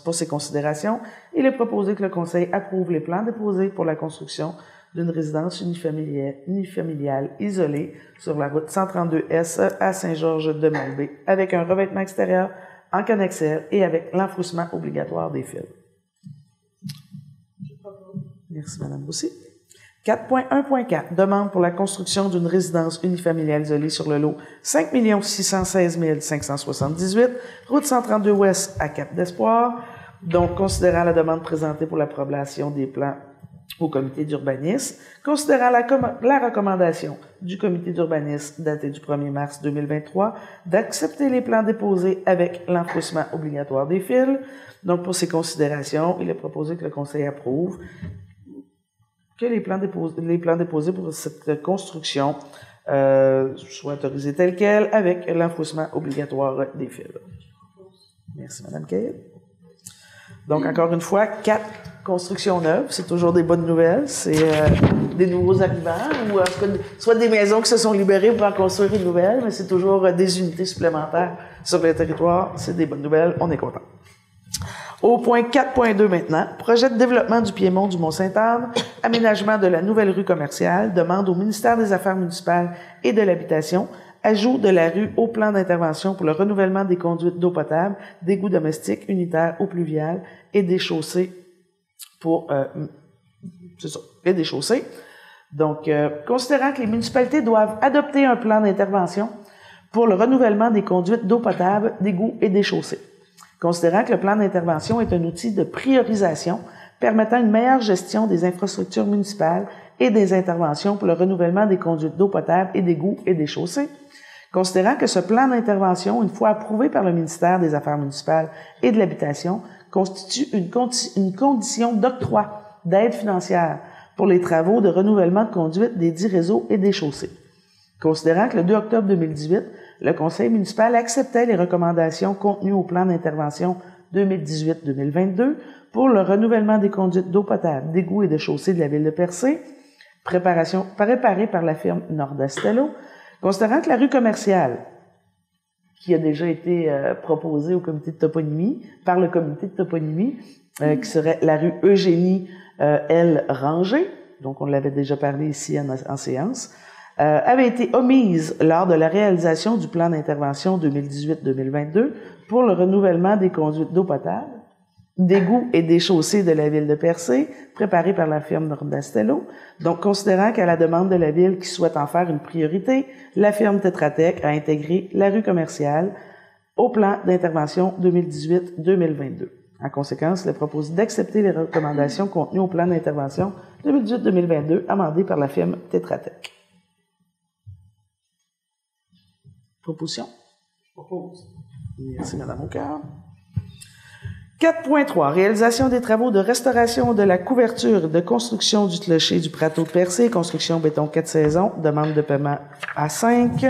A: pour ces considérations, il est proposé que le Conseil approuve les plans déposés pour la construction d'une résidence unifamiliale isolée sur la route 132S à Saint-Georges-de-Malbaie avec un revêtement extérieur en cannexelle et avec l'enfouissement obligatoire des fils. Merci, Mme Boussy. 4.1.4, demande pour la construction d'une résidence unifamiliale isolée sur le lot 5 616 578, route 132 Ouest à Cap-d'Espoir. Donc, considérant la demande présentée pour l'approbation des plans au comité d'urbanisme, considérant la recommandation du comité d'urbanisme datée du 1er mars 2023 d'accepter les plans déposés avec l'enfouissement obligatoire des fils. Donc, pour ces considérations, il est proposé que le Conseil approuve que les plans déposés pour cette construction soient autorisés tels quels avec l'enfouissement obligatoire des fils. Merci, Mme Caillé. Donc, encore une fois, 4 constructions neuves, c'est toujours des bonnes nouvelles. C'est des nouveaux arrivants ou soit des maisons qui se sont libérées pour en construire une nouvelle, mais c'est toujours des unités supplémentaires sur le territoire. C'est des bonnes nouvelles, on est content. Au point 4.2 maintenant, projet de développement du Piémont du Mont-Sainte-Anne, aménagement de la nouvelle rue commerciale, demande au ministère des Affaires municipales et de l'Habitation, ajout de la rue au plan d'intervention pour le renouvellement des conduites d'eau potable, d'égouts domestiques, unitaires, eau pluviale et des chaussées et des chaussées. Donc, considérant que les municipalités doivent adopter un plan d'intervention pour le renouvellement des conduites d'eau potable, d'égouts et des chaussées. Considérant que le plan d'intervention est un outil de priorisation permettant une meilleure gestion des infrastructures municipales et des interventions pour le renouvellement des conduites d'eau potable et d'égouts et des chaussées. Considérant que ce plan d'intervention, une fois approuvé par le ministère des Affaires municipales et de l'Habitation, constitue une condition d'octroi d'aide financière pour les travaux de renouvellement de conduite des dits réseaux et des chaussées. Considérant que le 2 octobre 2018, le Conseil municipal acceptait les recommandations contenues au plan d'intervention 2018-2022 pour le renouvellement des conduites d'eau potable, d'égouts et de chaussées de la ville de Percé, préparée par la firme Nordastello. Considérant que la rue commerciale, qui a déjà été proposée au comité de toponymie, par le comité de toponymie, qui serait la rue Eugénie L. Rangé, donc on l'avait déjà parlé ici en séance, avait été omise lors de la réalisation du plan d'intervention 2018-2022 pour le renouvellement des conduites d'eau potable, d'égouts et des chaussées de la ville de Percé, préparé par la firme Nordastello. Donc, considérant qu'à la demande de la ville qui souhaite en faire une priorité, la firme Tetra Tech a intégré la rue commerciale au plan d'intervention 2018-2022. En conséquence, il est proposé d'accepter les recommandations contenues au plan d'intervention 2018-2022 amendé par la firme Tetra Tech. Proposition?
C: Je propose.
A: Merci, Mme Aucard. 4.3. Réalisation des travaux de restauration de la couverture de construction du clocher du Prateau de Percé, construction béton 4 saisons, demande de paiement à 5.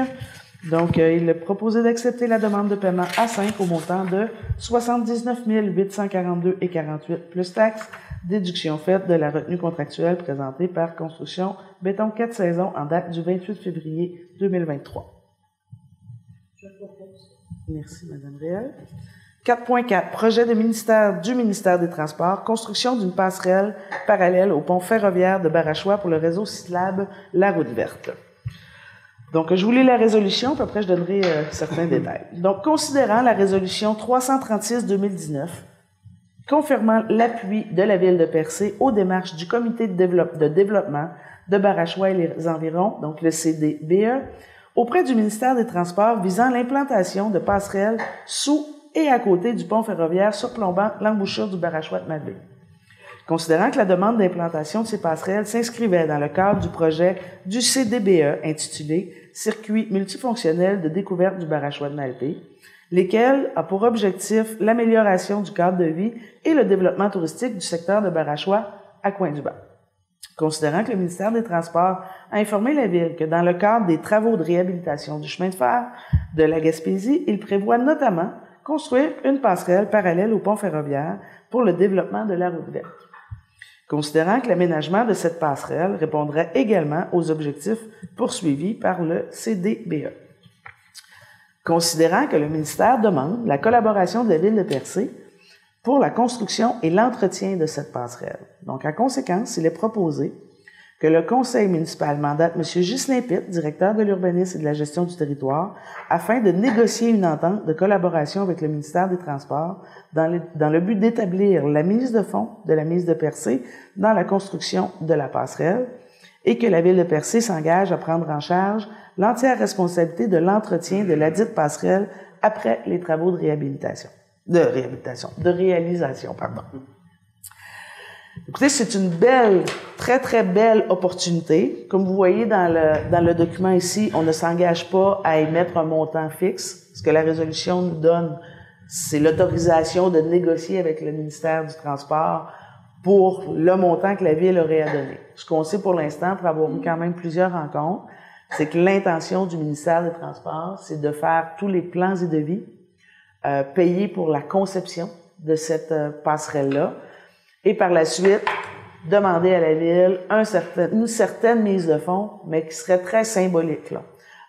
A: Donc, il est proposé d'accepter la demande de paiement à 5 au montant de 79 842,48 plus taxes, déduction faite de la retenue contractuelle présentée par Construction béton 4 saisons en date du 28 février 2023.
C: Je propose.
A: Merci, Mme Réal. 4.4. Projet du ministère des Transports, construction d'une passerelle parallèle au pont ferroviaire de Barachois pour le réseau cyclable La Route Verte. Donc, je vous lis la résolution, puis après je donnerai certains détails. Donc, considérant la résolution 336-2019, confirmant l'appui de la ville de Percé aux démarches du comité de développement de Barachois et les environs, donc le CDBE, auprès du ministère des Transports visant l'implantation de passerelles sous et à côté du pont ferroviaire surplombant l'embouchure du Barachois de Malbaie. Considérant que la demande d'implantation de ces passerelles s'inscrivait dans le cadre du projet du CDBE intitulé « Circuit multifonctionnel de découverte du Barachois de Malbaie », lesquels a pour objectif l'amélioration du cadre de vie et le développement touristique du secteur de Barachois à Coin-du-Bas. Considérant que le ministère des Transports a informé la Ville que dans le cadre des travaux de réhabilitation du chemin de fer de la Gaspésie, il prévoit notamment construire une passerelle parallèle au pont ferroviaire pour le développement de la route verte. Considérant que l'aménagement de cette passerelle répondrait également aux objectifs poursuivis par le CDBE. Considérant que le ministère demande la collaboration de la Ville de Percé pour la construction et l'entretien de cette passerelle. Donc, en conséquence, il est proposé que le conseil municipal mandate M. Ghislain Pitt, directeur de l'urbanisme et de la gestion du territoire, afin de négocier une entente de collaboration avec le ministère des Transports dans le but d'établir la mise de fonds de la mise de Percé dans la construction de la passerelle et que la Ville de Percé s'engage à prendre en charge l'entière responsabilité de l'entretien de ladite passerelle après les travaux de réalisation. Écoutez, c'est une belle, très, très belle opportunité. Comme vous voyez dans le document ici, on ne s'engage pas à émettre un montant fixe. Ce que la résolution nous donne, c'est l'autorisation de négocier avec le ministère du Transport pour le montant que la Ville aurait à donner. Ce qu'on sait pour l'instant, pour avoir eu quand même plusieurs rencontres, c'est que l'intention du ministère des Transports, c'est de faire tous les plans et devis, payer pour la conception de cette passerelle-là, et par la suite, demander à la Ville une certaine mise de fonds, mais qui serait très symbolique, là.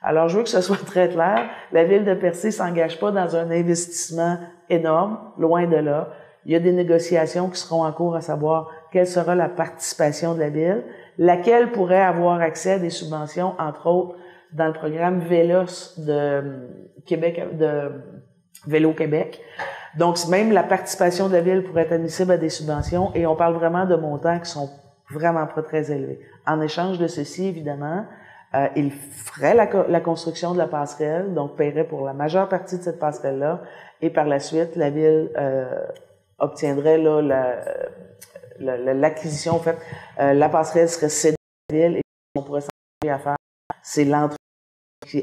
A: Alors, je veux que ce soit très clair. La Ville de Percé s'engage pas dans un investissement énorme, loin de là. Il y a des négociations qui seront en cours à savoir quelle sera la participation de la Ville, laquelle pourrait avoir accès à des subventions, entre autres, dans le programme Vélos de Vélo Québec. Donc, même la participation de la Ville pourrait être admissible à des subventions et on parle vraiment de montants qui sont vraiment pas très élevés. En échange de ceci, évidemment, Il ferait la construction de la passerelle, donc paierait pour la majeure partie de cette passerelle-là, et par la suite, la ville obtiendrait là, l'acquisition. En fait, la passerelle serait cédée à la ville et on pourrait s'engager à faire, c'est l'entrée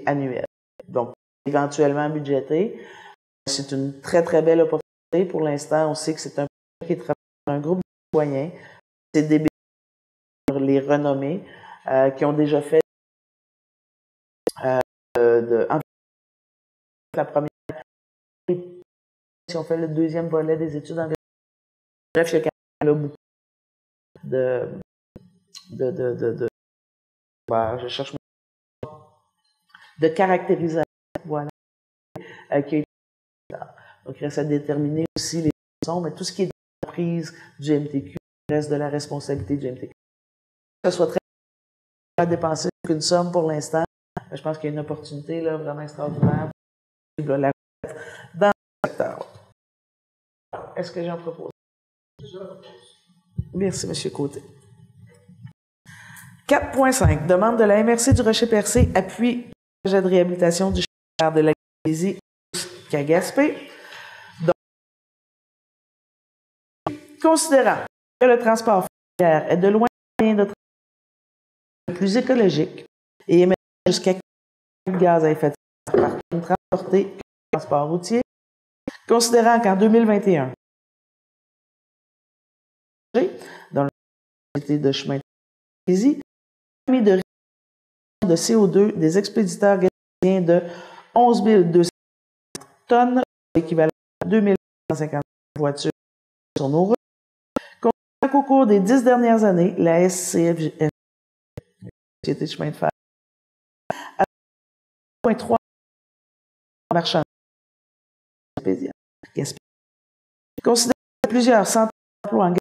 A: annuelle. Donc, éventuellement budgété. C'est une très, très belle opportunité. Pour l'instant, on sait que c'est un projet qui est travaillé par un groupe de citoyens. C'est des bénévoles, les renommés, qui ont déjà fait la première, si on fait le deuxième volet des études environnementales. Bref, il y a quand même beaucoup je cherche de caractérisation, voilà, qui a été. Donc, il reste à déterminer aussi les raisons, mais tout ce qui est de la prise du MTQ reste de la responsabilité du MTQ. Que ce soit très à dépenser qu'une somme pour l'instant, je pense qu'il y a une opportunité là, vraiment extraordinaire pour la retraite dans le secteur. Est-ce que j'en propose? Merci, M. Côté. 4.5. Demande de la MRC du Rocher-Percé, appui le projet de réhabilitation du chemin de la Gaspésie jusqu'à Gaspé. Donc, considérant que le transport ferroviaire est de loin le moyen de transport le plus écologique et émet jusqu'à 4 gaz à effet de serre par tonne transportée que le transport routier, considérant qu'en 2021, dans l'activité de chemin de Gaspésie, permis de réduction de CO2 des expéditeurs gaspésiens de 11 200 tonnes, équivalent à 2 150 voitures sur nos routes. Considérant qu'au cours des 10 dernières années, la SCFG, Société de chemin de fer, a 0,3 marchandises gaspésiennes. Considérant que plusieurs centaines d'emplois en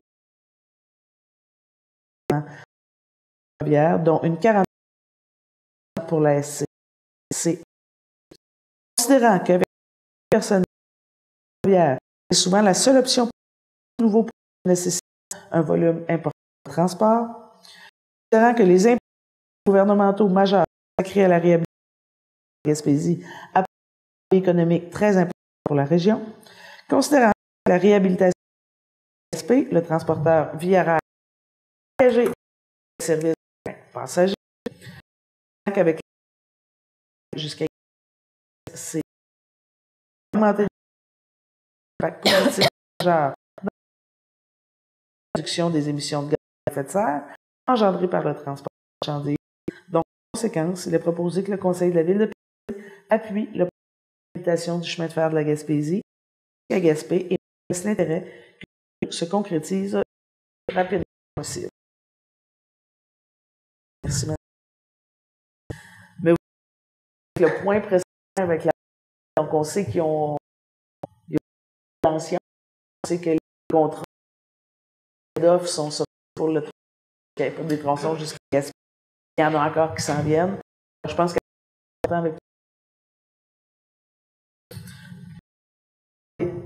A: ferroviaire, dont une quarantaine pour la SC. Considérant qu'avec le personnel ferroviaire, c'est souvent la seule option pour les nouveaux projets nécessitant un volume important de transport, considérant que les impôts gouvernementaux majeurs consacrés à la réhabilitation de la Gaspésie apportent un effet économique très important pour la région, considérant que la réhabilitation de la Gaspé, le transporteur via rail engagé avec le service passagers, avec jusqu'à c'est augmenter l'impact positif majeur dans la réduction des émissions de gaz à effet de serre engendrées par le transport de marchandises. Donc, en conséquence, il est proposé que le Conseil de la Ville de Percé appuie le projet de réhabilitation du chemin de fer de la Gaspésie à Gaspé et laisse l'intérêt que se concrétise le plus rapidement possible. Merci, madame. Mais le point précédent avec la... Donc, on sait qu'ils ont... Il y a une tension. On sait que les contrats d'offres sont sortis pour des tronçons jusqu'à Gaspé. Il y en a encore qui s'en viennent. Je pense qu'avec...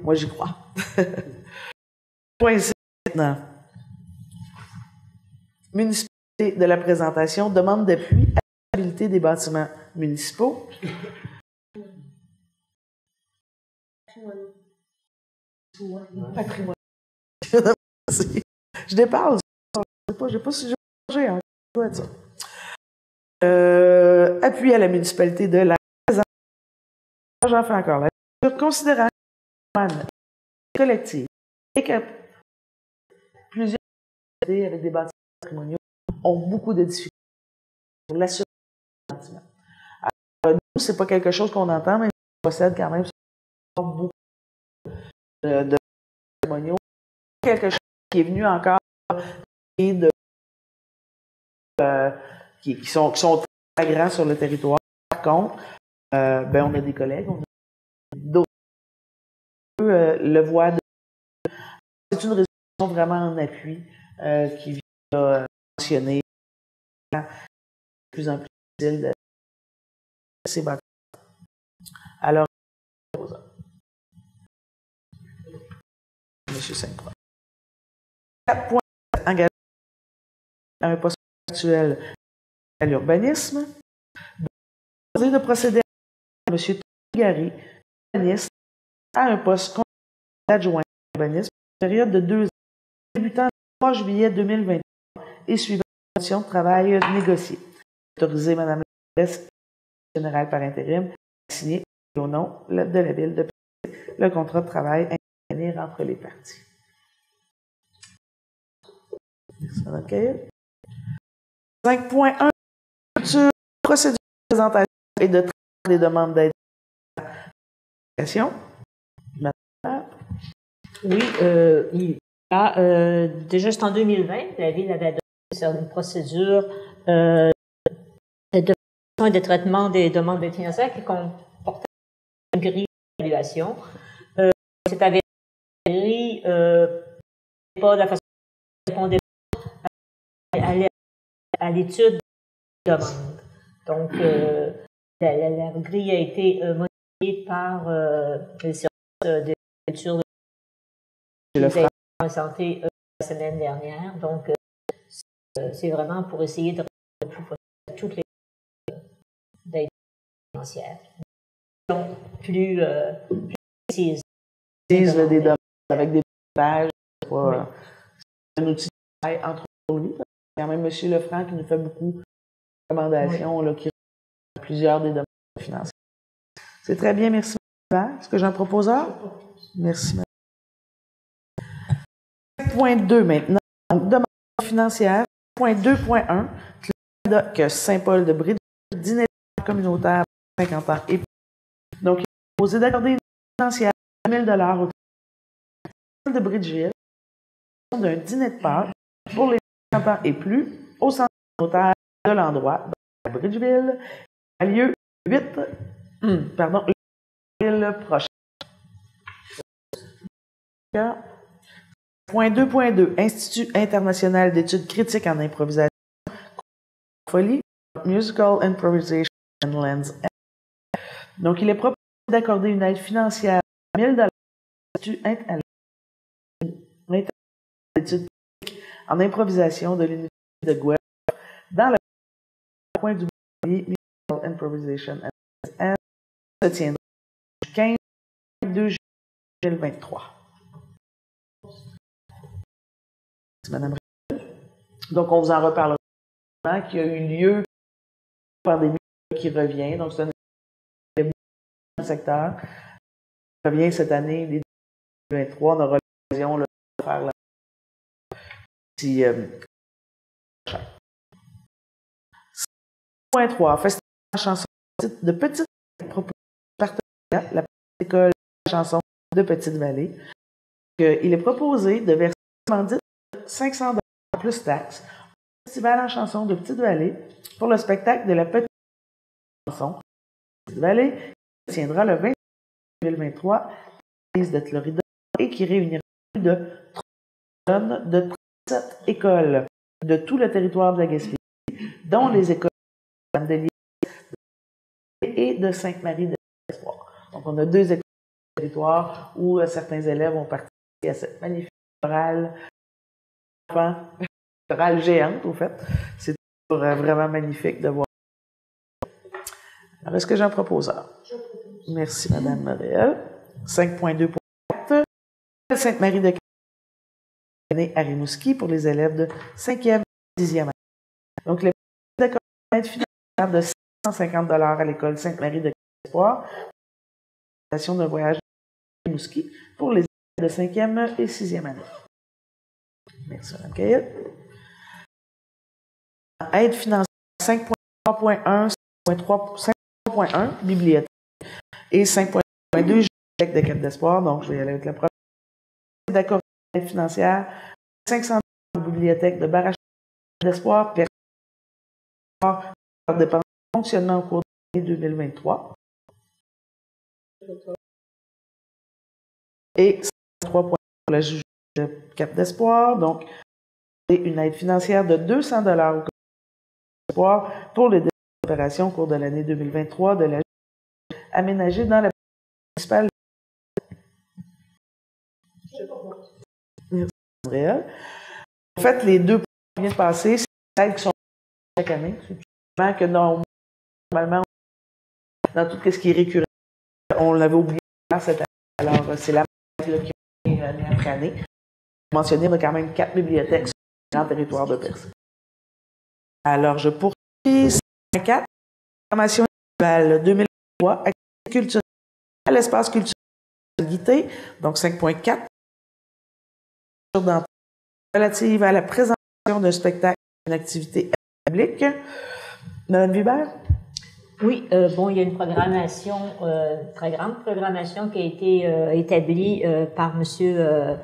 A: Moi, j'y crois. Point 6 maintenant. Municipalité de la présentation, demande d'appui à la stabilité des bâtiments municipaux. Patrimoine. Je déparle. Je n'ai pas si j'ai changé. Hein. Ça doit être ça. Appui à la municipalité de la présentation. J'en fais encore là. Considérant que collective et que plusieurs avec des bâtiments patrimoniaux ont beaucoup de difficultés pour l'assurance des bâtiments. Alors, nous, c'est pas quelque chose qu'on entend, mais on possède quand même beaucoup de patrimoniaux. Quelque chose qui est venu encore et qui sont très grands sur le territoire. Par contre, on a des collègues, on a d'autres le voient. C'est une résolution vraiment en appui qui vient mentionner de plus en plus difficile de ces bâtiments. Alors, M. Sainte-Croix. 4 points. Engagement à un poste actuel à l'urbanisme. De procéder à M. Gary, urbaniste, à un poste d'adjoint urbaniste pour une période de 2 ans, débutant le 3 juillet 2023 et suivant les conditions de travail négociées. Autorisé Mme la directrice générale par intérim, signé au nom de la Ville de Paris, le contrat de travail intervenir entre les parties. Merci, Mme Cahill. 5.1 sur procédure de présentation et de traitement des demandes d'aide.
B: Oui, déjà juste en 2020, la Ville avait adopté une procédure de et de traitement des demandes d'aide financière qui comportait une grille d'évaluation. Cette grille pas de la façon dont répondait à l'étude des demandes. Donc, la grille a été modifiée par le service de lecture de la santé la semaine dernière. Donc, c'est vraiment pour essayer de répondre à toutes les aides financières. Donc, plus précises.
A: Des demandes avec des pages. C'est un outil de travail entre nous. Il y a quand même M. Lefranc qui nous fait beaucoup de recommandations, là, qui a plusieurs des demandes financières. C'est très bien, merci. Est-ce que j'ai un proposeur? Merci, madame. 5.2 maintenant. Demande financière. 2.1. Que Saint-Paul de Bridgeville, dîner communautaire 50 ans et plus. Donc, il est proposé d'accorder une financière de 1 000 $, au de Bridgeville d'un dîner de Pâques pour les 50 ans et plus au centre communautaire de l'endroit de Bridgeville, a lieu le prochain. Point 2.2. Institut international d'études critiques en improvisation, folie, musical improvisation and lens. Donc, il est proposé d'accorder une aide financière de 1 000 $ à l'Institut international d'études critiques en improvisation de l'Université de Guelph dans le coin du musical improvisation and lens se tiendra du 15 au 2 juillet 2023. Madame. Donc, on vous en reparlera qu'il y a eu lieu la pandémie qui revient. Donc, c'est un événement dans le secteur. Qui revient cette année, dès 2023. On aura l'occasion de faire la Point 3. Festival de chansons de Petite partenariat, la petite école de chansons de Petite-Vallée. Il est proposé de verser 500 $ plus taxes au Festival en chansons de Petite-Vallée pour le spectacle de la petite chanson de Petite-Vallée qui tiendra le 20 juillet 2023 à l'église de Florida et qui réunira plus de 3 jeunes de 37 écoles de tout le territoire de la Gaspésie, dont les écoles de Mandelier et de Sainte-Marie de l'Espoir. Donc, on a 2 écoles de territoire où certains élèves ont participé à cette magnifique chorale géante, au fait. C'est vraiment magnifique de voir. Alors, est-ce que j'ai un proposeur? Merci, Mme Morel. 5.2.4. Sainte-Marie de à Rimouski pour les élèves de 5e et 10e année. Donc, les d'accord d'aide financière de 650 $ à l'école Sainte-Marie de Espoir, d'un voyage à Rimouski pour les élèves de 5e et 6e année. Merci, Mme Cahill. Aide financière 5.3.1, 5.1, bibliothèque, et 5.2, bibliothèque de Cap d'Espoir. Donc, je vais y aller avec la première. D'accord, aide financière 500 $ de bibliothèque de Barrage d'Espoir, par dépendance de fonctionnement au cours de l'année 2023. Et 3 points pour la juge de Cap d'Espoir. Donc, une aide financière de 200 $ au Cap d'Espoir pour les opérations au cours de l'année 2023 de la juge aménagée dans la municipale. Merci. En fait, les 2 points qui viennent de passer, c'est les aides qui sont chaque année. C'est souvent que dans normalement, dans tout ce qui est récurrent, on l'avait oublié cette année. Alors, c'est la là, qui est année après année. Mentionner, on a quand même 4 bibliothèques sur le grand territoire de Percé. Alors, je poursuis 4. Formation individuelle 2023, activité culturelle à l'espace culturel Guité, donc 5.4. Relative à la présentation d'un spectacle d'une activité publique. Madame Vibert?
B: Oui, bon, il y a une programmation, très grande programmation qui a été établie par Monsieur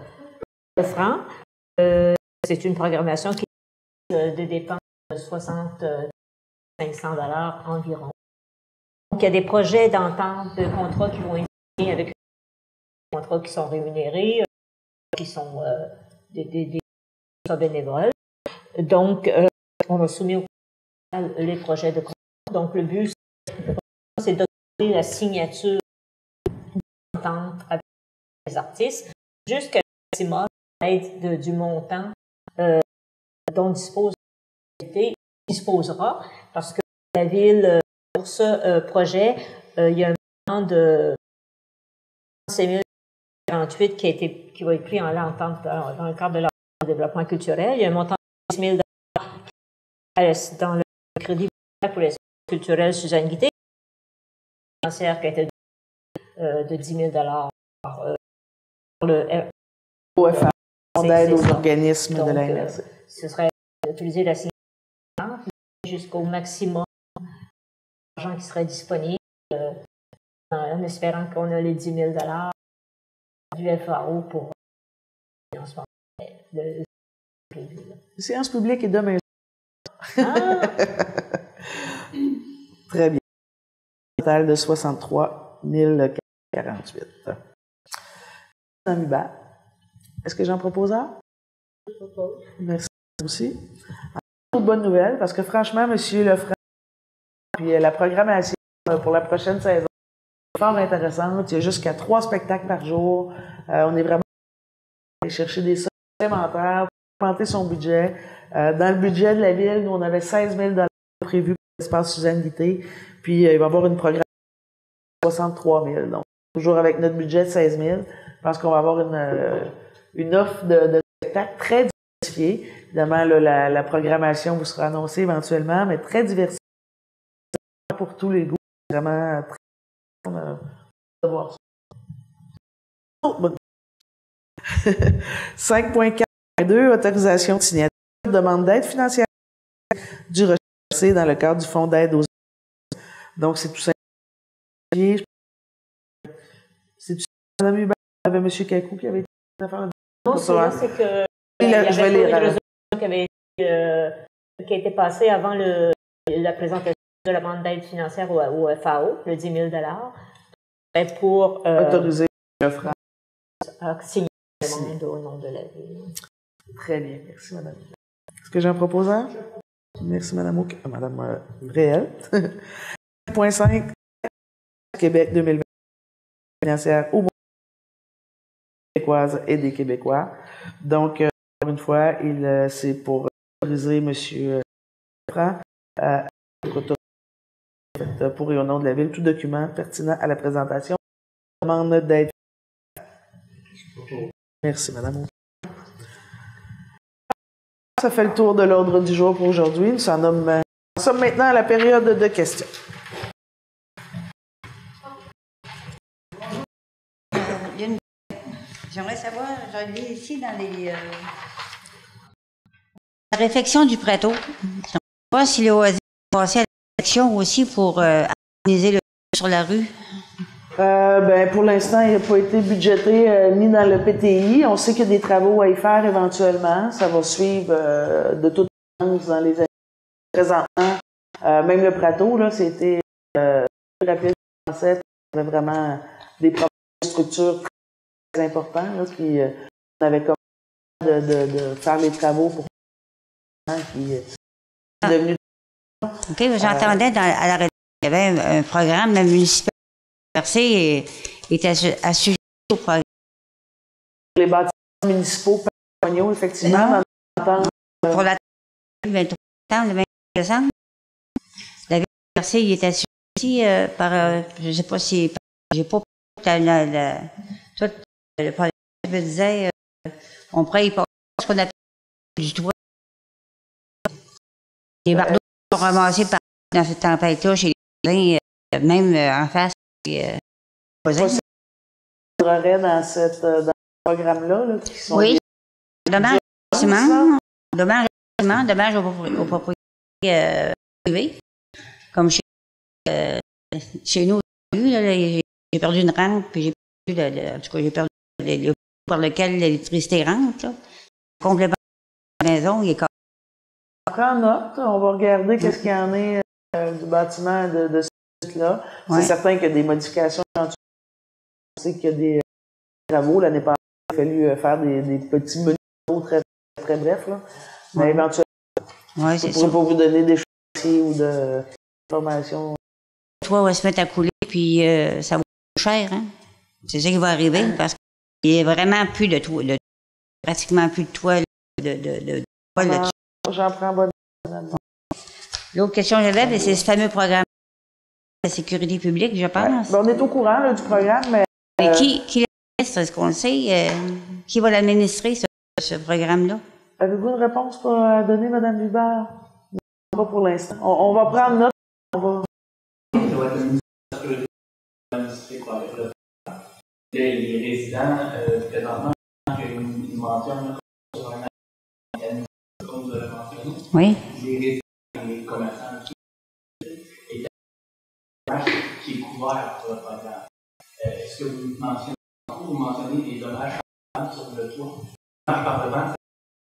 B: Lefranc. C'est une programmation qui est de dépenses de 500 $ environ. Donc, il y a des projets d'entente de contrats qui vont être signés avec des contrats qui sont rémunérés, qui sont des bénévoles. Donc, on a soumis au les projets de contrat. Donc, le but, c'est d'obtenir la signature d'entente avec les artistes jusqu'à maximum du montant dont disposera, parce que la ville, pour ce projet, il y a un montant de 46 048 qui va être pris en l'entente dans le cadre de leur développement culturel. Il y a un montant de 10 000 dans le crédit pour les culturels Suzanne Guité, financière qui a été de 10 000 $ par le
A: OFA, d'aide aux organismes de la MRC.
B: Ce serait d'utiliser la signature jusqu'au maximum d'argent qui serait disponible, en espérant qu'on a les 10 000 $ du FAO pour le financement de
A: séance publique est demain.
B: Ah!
A: Très bien. Total de 63 048. Madame Hubert, est-ce que j'en propose un?
C: Je propose.
A: Merci aussi. Une bonne nouvelle, parce que franchement, M. Lefranc, puis la programmation pour la prochaine saison est fort intéressante. Il y a jusqu'à 3 spectacles par jour. On est vraiment allé chercher des sommes supplémentaires pour augmenter son budget. Dans le budget de la ville, nous, on avait 16 000 $ prévus pour l'espace Suzanne Guité. Puis, il va y avoir une programmation de 63 000. Donc, toujours avec notre budget de 16 000. Je pense qu'on va avoir une offre de spectacle très diversifiée. Évidemment, là, la programmation vous sera annoncée éventuellement, mais très diversifiée pour tous les goûts. Vraiment très bon de voir ça. Oh, bon. 5.4.2, autorisation de signature, demande d'aide financière du recherché dans le cadre du fonds d'aide aux... Donc, c'est tout simple. C'est tout simple. Mme Hubert, avec M. Kakou qui avait été à faire la...
B: Non, c'est que il y avait
A: je vais lire.
B: Une résolution qui a été passée avant la présentation de la demande d'aide financière au FAO, le 10 000 $, pour
A: autoriser le franc
B: à signer la demande au nom de la ville.
A: Très bien, merci Madame. Est-ce que j'ai un proposeur? Merci Madame Réel. 5.5 Québec 2020 financière au Québécoise et des Québécois. Donc, encore une fois, c'est pour autoriser M. Franc pour et au nom de la Ville tout document pertinent à la présentation de la demande d'aide. Merci, Madame. Ça fait le tour de l'ordre du jour pour aujourd'hui. Nous sommes maintenant à la période de questions.
D: J'aimerais savoir, j'en ai ici dans la réflexion du plateau. Je ne sais pas si les OASI ont passé à l'action aussi pour organiser le sur la rue.
A: Pour l'instant, il n'a pas été budgété ni dans le PTI. On sait qu'il y a des travaux à y faire éventuellement. Ça va suivre de toute façon dans les années présentement. Même le plateau, là, c'était plus rapide que ça. Il y avait vraiment des problèmes de structure très importants. Là, puis on avait commencé de faire les travaux pour qui est devenu...
D: OK, j'entendais à la radio qu'il y avait un programme, la municipalité Percé est assujetti au programme.
A: Les bâtiments municipaux patrimoniaux, effectivement,
D: pour la 23 septembre, le 20 décembre, la ville versé, il est assuré aussi par, je sais pas si, j'ai pas, toi, le parlement me disait, on pourrait y passer ce qu'on appelle du toit. Les bardeaux sont ramassés dans cette tempête-là chez les voisins, même en face des voisins.
A: Dans ce programme-là, là, qui sont
D: oui, dommage aux propriétés privées. Comme chez nous, j'ai perdu une rampe, puis j'ai perdu, en tout cas, j'ai perdu le par lequel l'électricité rentre. Là. Complètement de la maison, il est cassé.
A: On prend note, on va regarder qu'est-ce qu'il y en est du bâtiment de ce site-là.
D: Ouais.
A: C'est certain qu'il y a des modifications. On sait qu'il y a des travaux. L'année passée, il a fallu faire des petits menus très, très brefs. Là. Mais éventuellement,
D: ouais,
A: je ne pourrais pas vous donner des choses ou d'informations.
D: Le toit va se mettre à couler, puis ça va coûter cher. Hein? C'est ça qui va arriver, parce qu'il n'y a vraiment plus de toit, pratiquement plus de toit de toit là-dessus.
A: J'en prends bonne.
D: L'autre question que j'avais, c'est ce fameux programme de la sécurité publique, je pense.
A: Ouais. Ben, on est au courant là, du programme, mais...
D: Mais qui l'administre, est-ce qu'on le sait? Qui va l'administrer, ce programme-là?
A: Avez-vous une réponse à donner, Mme Hubert? Non, pas pour l'instant. On va prendre note.
E: Ça va être le ministère de la Sécurité administré par les résidents, présentement, ils mentionnent sur un mécanisme comme vous avez mentionné.
D: Oui.
E: Les résidents, les commerçants, et qui est couvert par le programme. Est-ce que vous mentionnez des dommages sur le toit? Par le vent,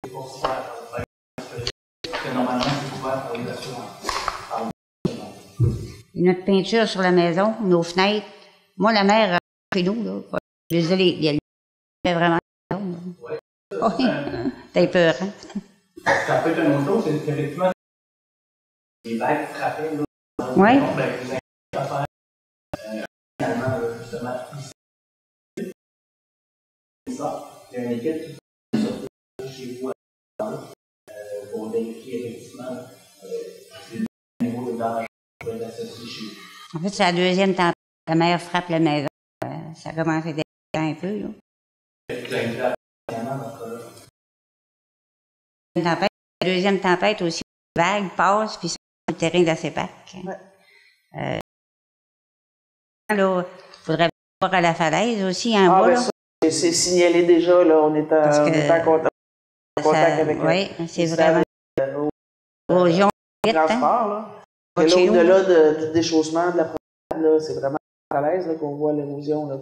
E: c'est pas couvert par le programme. Parce que normalement, c'est couvert par les assurances.
D: Notre peinture sur la maison, nos fenêtres. Moi, la mère, chez nous, là, désolé, il y a vraiment.
E: Oui.
D: Oui. T'as peur, hein?
E: Ça peut être une autre chose, c'est qu'effectivement, les vagues frappaient, là.
D: Oui.
E: Ben, vous avez à faire, finalement, justement, ça. Il y a une équipe qui sortait chez vous pour vérifier effectivement le niveau de danger qui peut être associé chez vous.
D: En fait, c'est la deuxième tempête. La mère frappe la maison. Ça commence à être un peu, là. Une tempête. La deuxième tempête aussi, la vague passe, puis ça le terrain de la CEPAC.
A: Ouais.
D: Là, il faudrait voir à la falaise aussi, en bas,
A: Ben
D: là.
A: ça, c'est signalé déjà, là. On est en contact avec
D: oui, c'est vraiment. L'érosion
A: transport, là. Et là, au-delà du déchaussement de la promenade, là, c'est vraiment la falaise là, qu'on voit l'érosion. Là,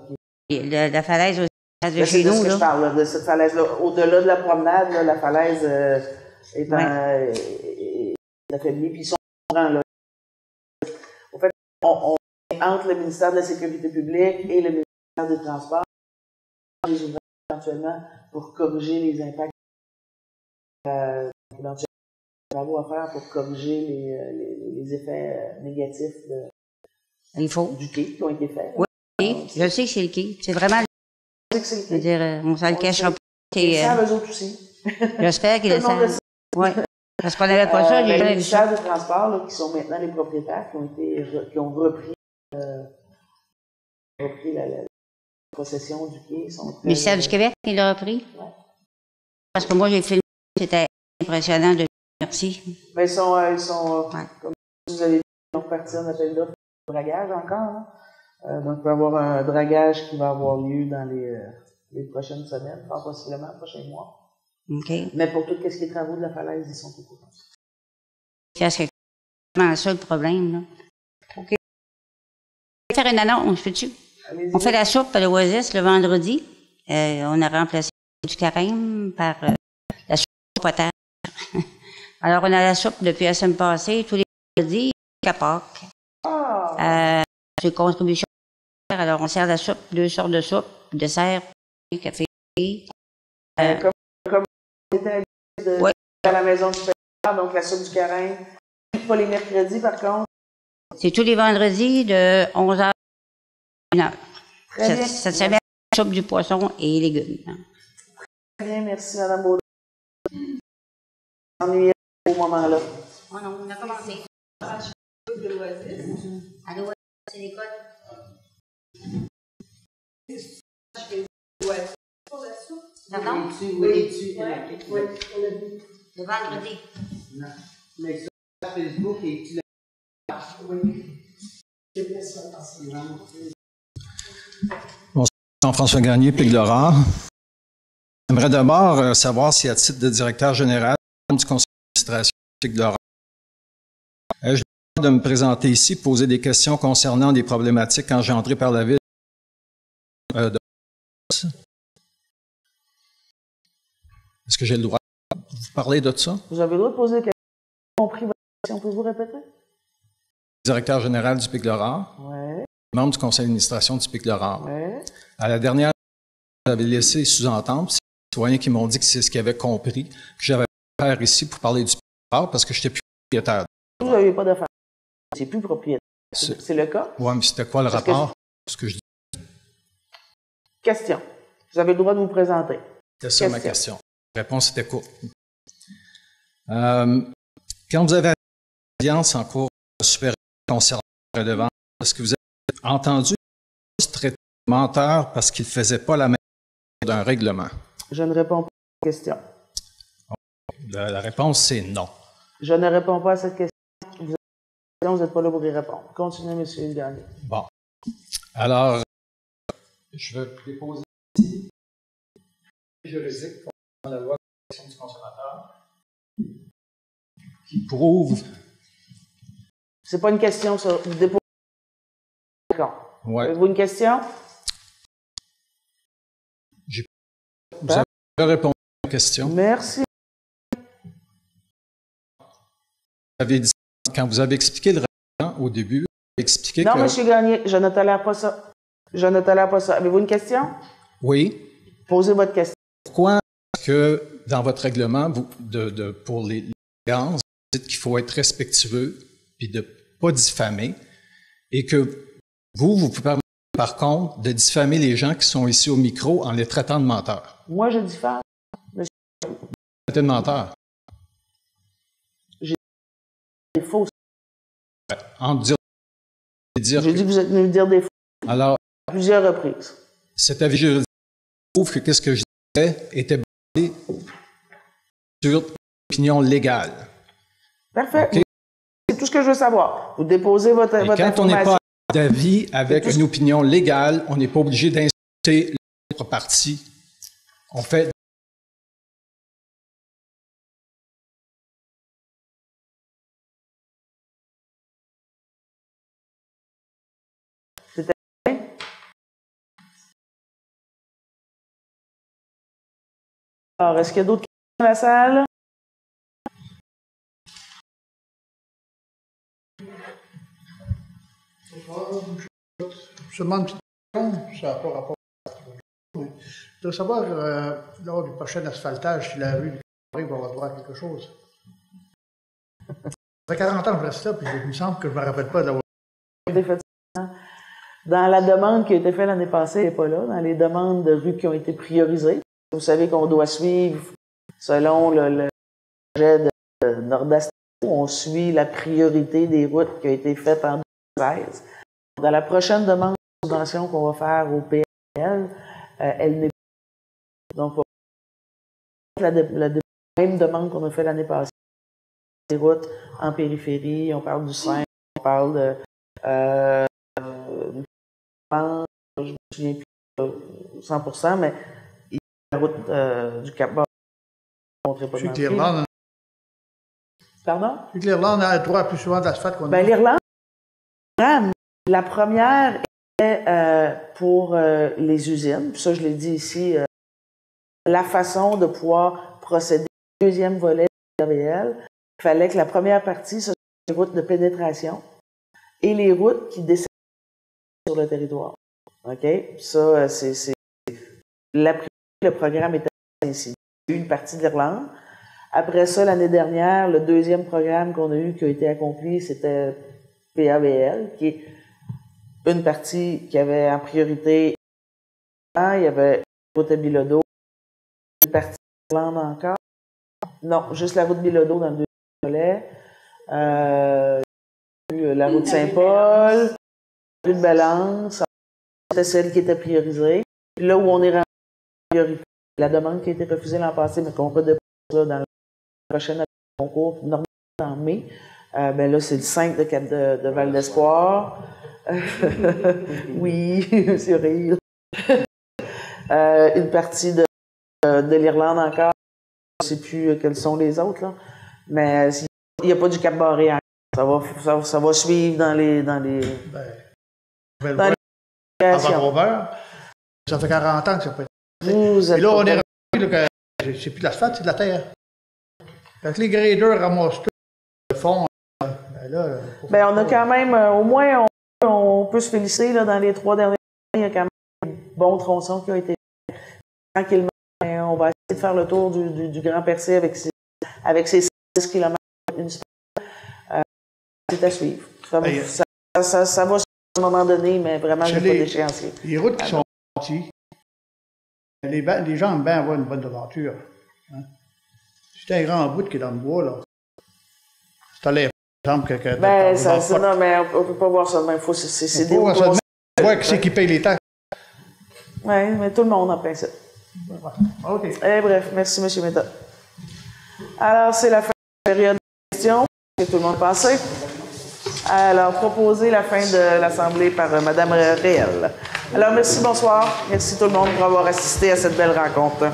D: la falaise aussi, de chez
A: c'est de
D: nous,
A: ce que
D: là.
A: je parle, là, de cette falaise-là. Au-delà de la promenade, là, la falaise est affaiblie, puis ils sont là. En fait, on est entre le ministère de la Sécurité publique et le ministère des Transports, les ouvrages éventuellement pour corriger les impacts, éventuellement travaux à faire pour corriger les effets négatifs du quai qui ont été faits.
D: Oui, je sais que c'est le quai. C'est vraiment
A: Je sais que c'est le
D: je veux dire, on s'en le cachera pas.
A: Ils savent eux autres aussi.
D: J'espère qu'ils le savent. Oui. Parce qu'on n'avait pas ça, j'ai
A: le
D: jamais vu
A: ministère
D: ça.
A: des Transports, là, qui sont maintenant les propriétaires, qui ont repris la possession du quai.
D: Le ministère du Québec, il l'a repris?
A: Oui.
D: Parce que moi, j'ai filmé, c'était impressionnant de merci.
A: Mais ils sont comme vous avez dit, ils vont partir en appel d'offres de dragage encore. Hein? Donc, il va y avoir un dragage qui va avoir lieu dans les prochaines semaines, pas possiblement les prochains mois.
D: OK.
A: Mais pour tout ce qui est travaux de la falaise, ils sont au courant.
D: Parce que c'est vraiment ça le problème, là. OK. Je vais faire une annonce, peux-tu?
A: Allez-y.
D: On fait la soupe à l'Oasis le vendredi. On a remplacé du carême par la soupe au potage. Alors, on a la soupe depuis la semaine passée, tous les vendredis, à Pâques. C'est contribution. Alors, on sert la soupe, 2 sortes de soupe, dessert, café.
A: Comme on était à la maison du père, donc la soupe du carême. Pas les mercredis, par contre.
D: C'est tous les vendredis de 11h à 1h.
A: Très bien.
D: Cette semaine, la soupe du poisson et légumes.
A: Très bien, merci, Mme Baudin. Ennuyé au moment-là.
D: Oh non, on a commencé.
C: Facebook de l'Oasis.
D: Allô, c'est l'école.
C: L'Oasis pour la soupe.
D: Pardon?
C: Oui, on l'a vu.
D: Le vendredi.
F: Non. Mais sur Facebook, et tu l'as.
C: Oui. C'est bien ça.
G: Bonjour, Jean-François Gagné, Pic-Laurent. J'aimerais d'abord savoir si, à titre de directeur général du conseil d'administration de Pic-Laurent, je demande de me présenter ici, poser des questions concernant des problématiques engendrées par la ville de Est-ce que j'ai le droit de vous parler de ça?
A: Vous avez le droit de poser des questions. Compris votre question. Pouvez-vous répéter?
G: Directeur général du Pic-Laurent,
A: Oui.
G: membre du conseil d'administration du Pic-Laurent.
A: Oui.
G: À la dernière, vous avez laissé sous-entendre, c'est les citoyens qui m'ont dit que c'est ce qu'ils avaient compris, que j'avais à faire ici pour parler du Pic-Laurent parce que je n'étais plus propriétaire.
A: Vous n'avez pas d'affaires. C'est plus propriétaire. C'est le cas?
G: Oui, mais c'était quoi le
A: Parce que
G: rapport? Ce que je dis,
A: Question. Vous avez le droit de vous présenter.
G: c'était ça ma question. La réponse était courte. Quand vous avez une audience en cours supérieur concernant la redevance, est-ce que vous avez entendu ce traité de menteur parce qu'il ne faisait pas la même chose d'un règlement?
A: Je ne réponds pas à cette question.
G: La réponse, c'est non.
A: Je ne réponds pas à cette question. Vous n'êtes pas là pour y répondre. Continuez, M. Gagné.
G: Bon. Alors, je vais déposer ici juridique concernant la loi de protection du consommateur qui prouve.
A: C'est pas une question, ça. Vous déposez. D'accord.
G: Ouais.
A: Avez-vous une question?
G: Vous avez répondu à la question.
A: Merci.
G: Vous avez dit, quand vous avez expliqué le règlement au début, vous avez expliqué
A: Non,
G: que.
A: M. Gagné, je ne tolère pas ça. Je ne tolère pas ça. Avez-vous une question?
G: Oui.
A: Posez votre question.
G: Pourquoi est-ce que dans votre règlement, pour les allégances, vous dites qu'il faut être respectueux et de ne pas diffamer, et que vous pouvez permettre par contre de diffamer les gens qui sont ici au micro en les traitant de menteurs?
A: Moi, je diffère.
G: Vous traitez de menteurs.
A: Des faux.
G: En dire
A: J'ai dit que vous êtes venu me dire des faux
G: Alors,
A: à plusieurs reprises.
G: cet avis juridique prouve que qu'est-ce que je disais était basé sur une opinion légale.
A: Parfait.
G: Okay.
A: C'est tout ce que je veux savoir. Vous déposez votre
G: Et quand
A: information.
G: on n'est pas d'avis avec une opinion légale, on n'est pas obligé d'insulter l'autre partie. On fait.
A: C'était Alors, est-ce qu'il y a d'autres questions dans la salle?
H: Seulement une petite question, ça n'a pas rapport à je veux savoir, lors du prochain asphaltage, si la rue du Carré va avoir droit à quelque chose. Ça fait 40 ans que je reste là, puis il me semble que je ne me rappelle pas d'avoir.
A: Dans la demande qui a été faite l'année passée, elle n'est pas là. Dans les demandes de rues qui ont été priorisées, vous savez qu'on doit suivre, selon le projet de Nord-Est, on suit la priorité des routes qui a été faite en 2016. Dans la prochaine demande de subvention qu'on va faire au PRL, elle n'est pas. Donc, la même demande qu'on a fait l'année passée, des routes en périphérie, on parle du Seine, on parle de je me souviens plus 100%, mais la route du Cap-Bas ne montrait pas de
H: l'Irlande.
A: Pardon?
H: L'Irlande a le droit à plus souvent d'asphalte qu'on a.
A: Ben, l'Irlande, la première était pour les usines, puis ça je l'ai dit ici, la façon de pouvoir procéder au deuxième volet de l'AVL, il fallait que la première partie, ce soit les routes de pénétration et les routes qui descendent sur le territoire. OK? Ça, c'est le programme était ainsi. Il y a eu une partie de l'Irlande. Après ça, l'année dernière, le deuxième programme qu'on a eu qui a été accompli, c'était PAVL, qui est une partie qui avait en priorité, il y avait la route à Bilodeau, une partie de l'Irlande encore. Non, juste la route Bilodeau dans le deuxième volet. Il y a eu la route Saint-Paul, rue de Balance, c'était celle qui était priorisée. Puis là où on est rendu en priorité, la demande qui a été refusée l'an passé, mais qu'on redépose là, dans le prochain concours, normalement en mai, ben là, c'est le 5 de Cap de Val d'Espoir. Oui, c'est rire. Une partie de l'Irlande encore. Je ne sais plus quels sont les autres, là. Mais il n'y a pas du Cap Barré encore. Ça va suivre dans les
H: Robert, ça fait 40 ans que ça peut être. Et là, on est rendu que c'est plus de l'asphalte, c'est de la terre. Quand les graders ramassent tout le fond,
A: ben on a quand même, au moins, on peut se féliciter, là, dans les 3 dernières années, il y a quand même des bons tronçons qui ont été tranquillement. On va essayer de faire le tour du Grand Percé avec ses 6 km une semaine. C'est à suivre. Ça va à un moment donné, mais vraiment, il n'y a pas d'échéancier.
H: Les routes qui sont parties, les gens aiment bien avoir une bonne devanture. Hein? Si un grand bout qui est dans le bois, là, c'est à l'air, par exemple, que...
A: Ben, non, mais on ne peut pas voir ça de même. C'est des routes.
H: On voit qui c'est qui paye les taxes.
A: Oui, mais tout le monde en principe.
H: OK.
A: Bref, merci, M. Méthode. Alors, c'est la fin de la période de questions. Est-ce que tout le monde passé? Alors, proposer la fin de l'Assemblée par Mme Réel. Alors, merci, bonsoir. Merci tout le monde pour avoir assisté à cette belle rencontre.